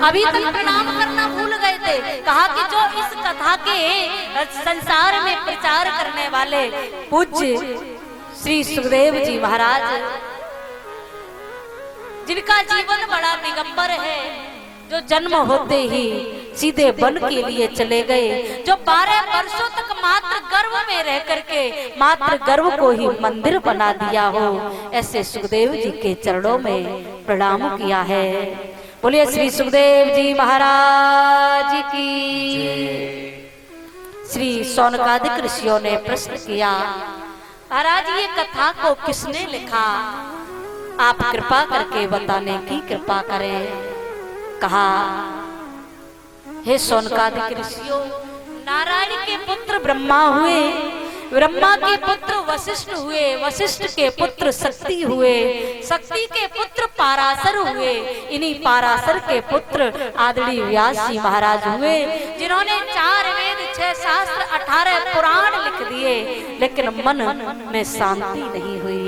अभी तक प्रणाम करना भूल गए थे। कहा कि जो इस कथा के संसार में प्रचार करने वाले पूज्य श्री सुखदेव जी महाराज, जिनका जीवन बड़ा दिगंबर है, जो जन्म होते ही सीधे वन के लिए चले गए, जो 12 वर्षों तक मात्र गर्भ में रह करके मात्र गर्भ को ही मंदिर बना दिया हो, ऐसे सुखदेव जी के चरणों में प्रणाम किया है। बोलिए श्री सुखदेव जी महाराज की। श्री शौनकादिक ऋषियों ने प्रश्न किया, महाराज ये कथा को किसने लिखा? आप कृपा करके बताने की कृपा करें। कहा हे शौनकादिक ऋषियों, नारायण के पुत्र ब्रह्मा हुए, ब्रह्मा के पुत्र वशिष्ठ हुए, वशिष्ठ के पुत्र शक्ति हुए, शक्ति के पुत्र पाराशर हुए, इन्हीं पाराशर के पुत्र आदरणीय व्यास जी महाराज हुए, जिन्होंने 4 वेद 6 शास्त्र 18 पुराण लिख दिए, लेकिन मन में शांति नहीं हुई।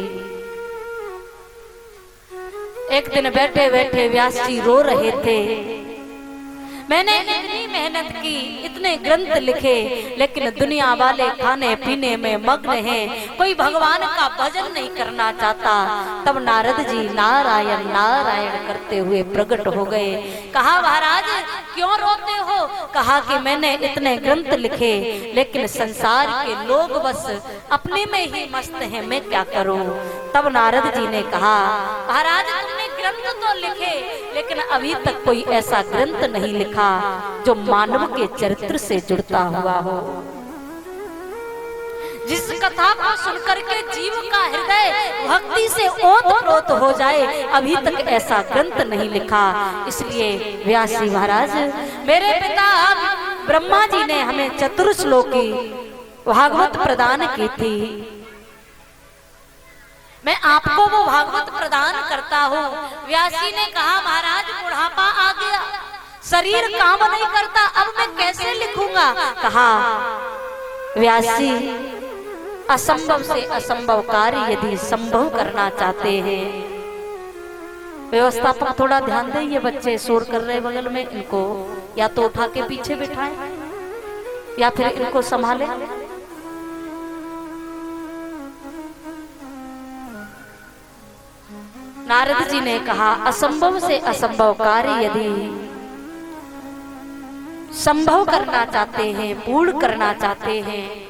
एक दिन बैठे बैठे व्यास जी रो रहे थे, मैंने इतनी मेहनत की, इतने ग्रंथ लिखे, लेकिन दुनिया वाले खाने पीने में मग्न हैं, कोई भगवान का भजन नहीं करना चाहता। तब नारद जी नारायण नारायण करते हुए प्रकट हो गए। कहा महाराज क्यों रोते हो? कहा कि मैंने इतने ग्रंथ लिखे, लेकिन संसार के लोग बस अपने में ही मस्त हैं, मैं क्या करूं? तब नारद जी ने कहा महाराज तुमने ग्रंथ तो लिखे, लेकिन अभी तक कोई ऐसा ग्रंथ नहीं लिखा जो मानव के चरित्र से जुड़ता हुआ हो, जिस कथा को सुनकर के जीव का हृदय भक्ति से ओत-प्रोत हो जाए। अभी तक ऐसा ग्रंथ नहीं लिखा। इसलिए व्यास जी महाराज, मेरे पिता ब्रह्मा जी ने हमें चतुर्श्लोकी भागवत प्रदान की थी, मैं आपको वो भागवत प्रदान करता हूँ। व्यास जी ने कहा महाराज बुढ़ापा आ गया, शरीर काम नहीं करता, अब मैं कैसे लिखूंगा? कहा व्यास जी असंभव से असंभव कार्य यदि संभव करना चाहते हैं। व्यवस्थापक थोड़ा ध्यान दें, ये बच्चे शोर कर रहे बगल में, इनको या तो उठा के पीछे बिठाएं या फिर इनको संभालें। नारद जी ने कहा असंभव से असंभव कार्य यदि संभव करना चाहते हैं, पूर्ण करना चाहते हैं,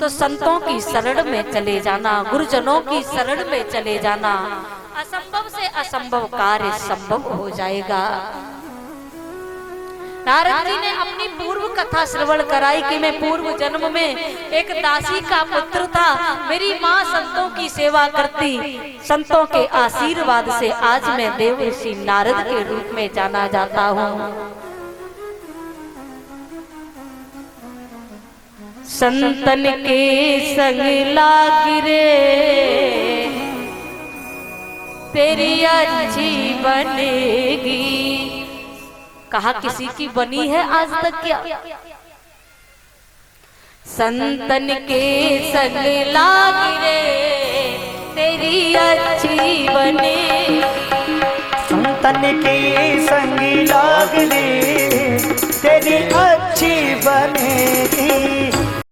तो संतों की शरण में चले जाना, गुरुजनों की शरण में चले जाना, असंभव से असंभव कार्य संभव हो जाएगा। नारद जी ने अपनी पूर्व कथा श्रवण कराई कि मैं पूर्व जन्म में एक दासी का पुत्र था, मेरी माँ संतों की सेवा करती, संतों के आशीर्वाद से आज मैं देव ऋषि नारद के रूप में जाना जाता हूँ। संतन के संग लाग रे तेरी अच्छी बनेगी। कहा किसी की बनी है आज तक क्या? संतन के संग लाग रे तेरी अच्छी बने संतन की संग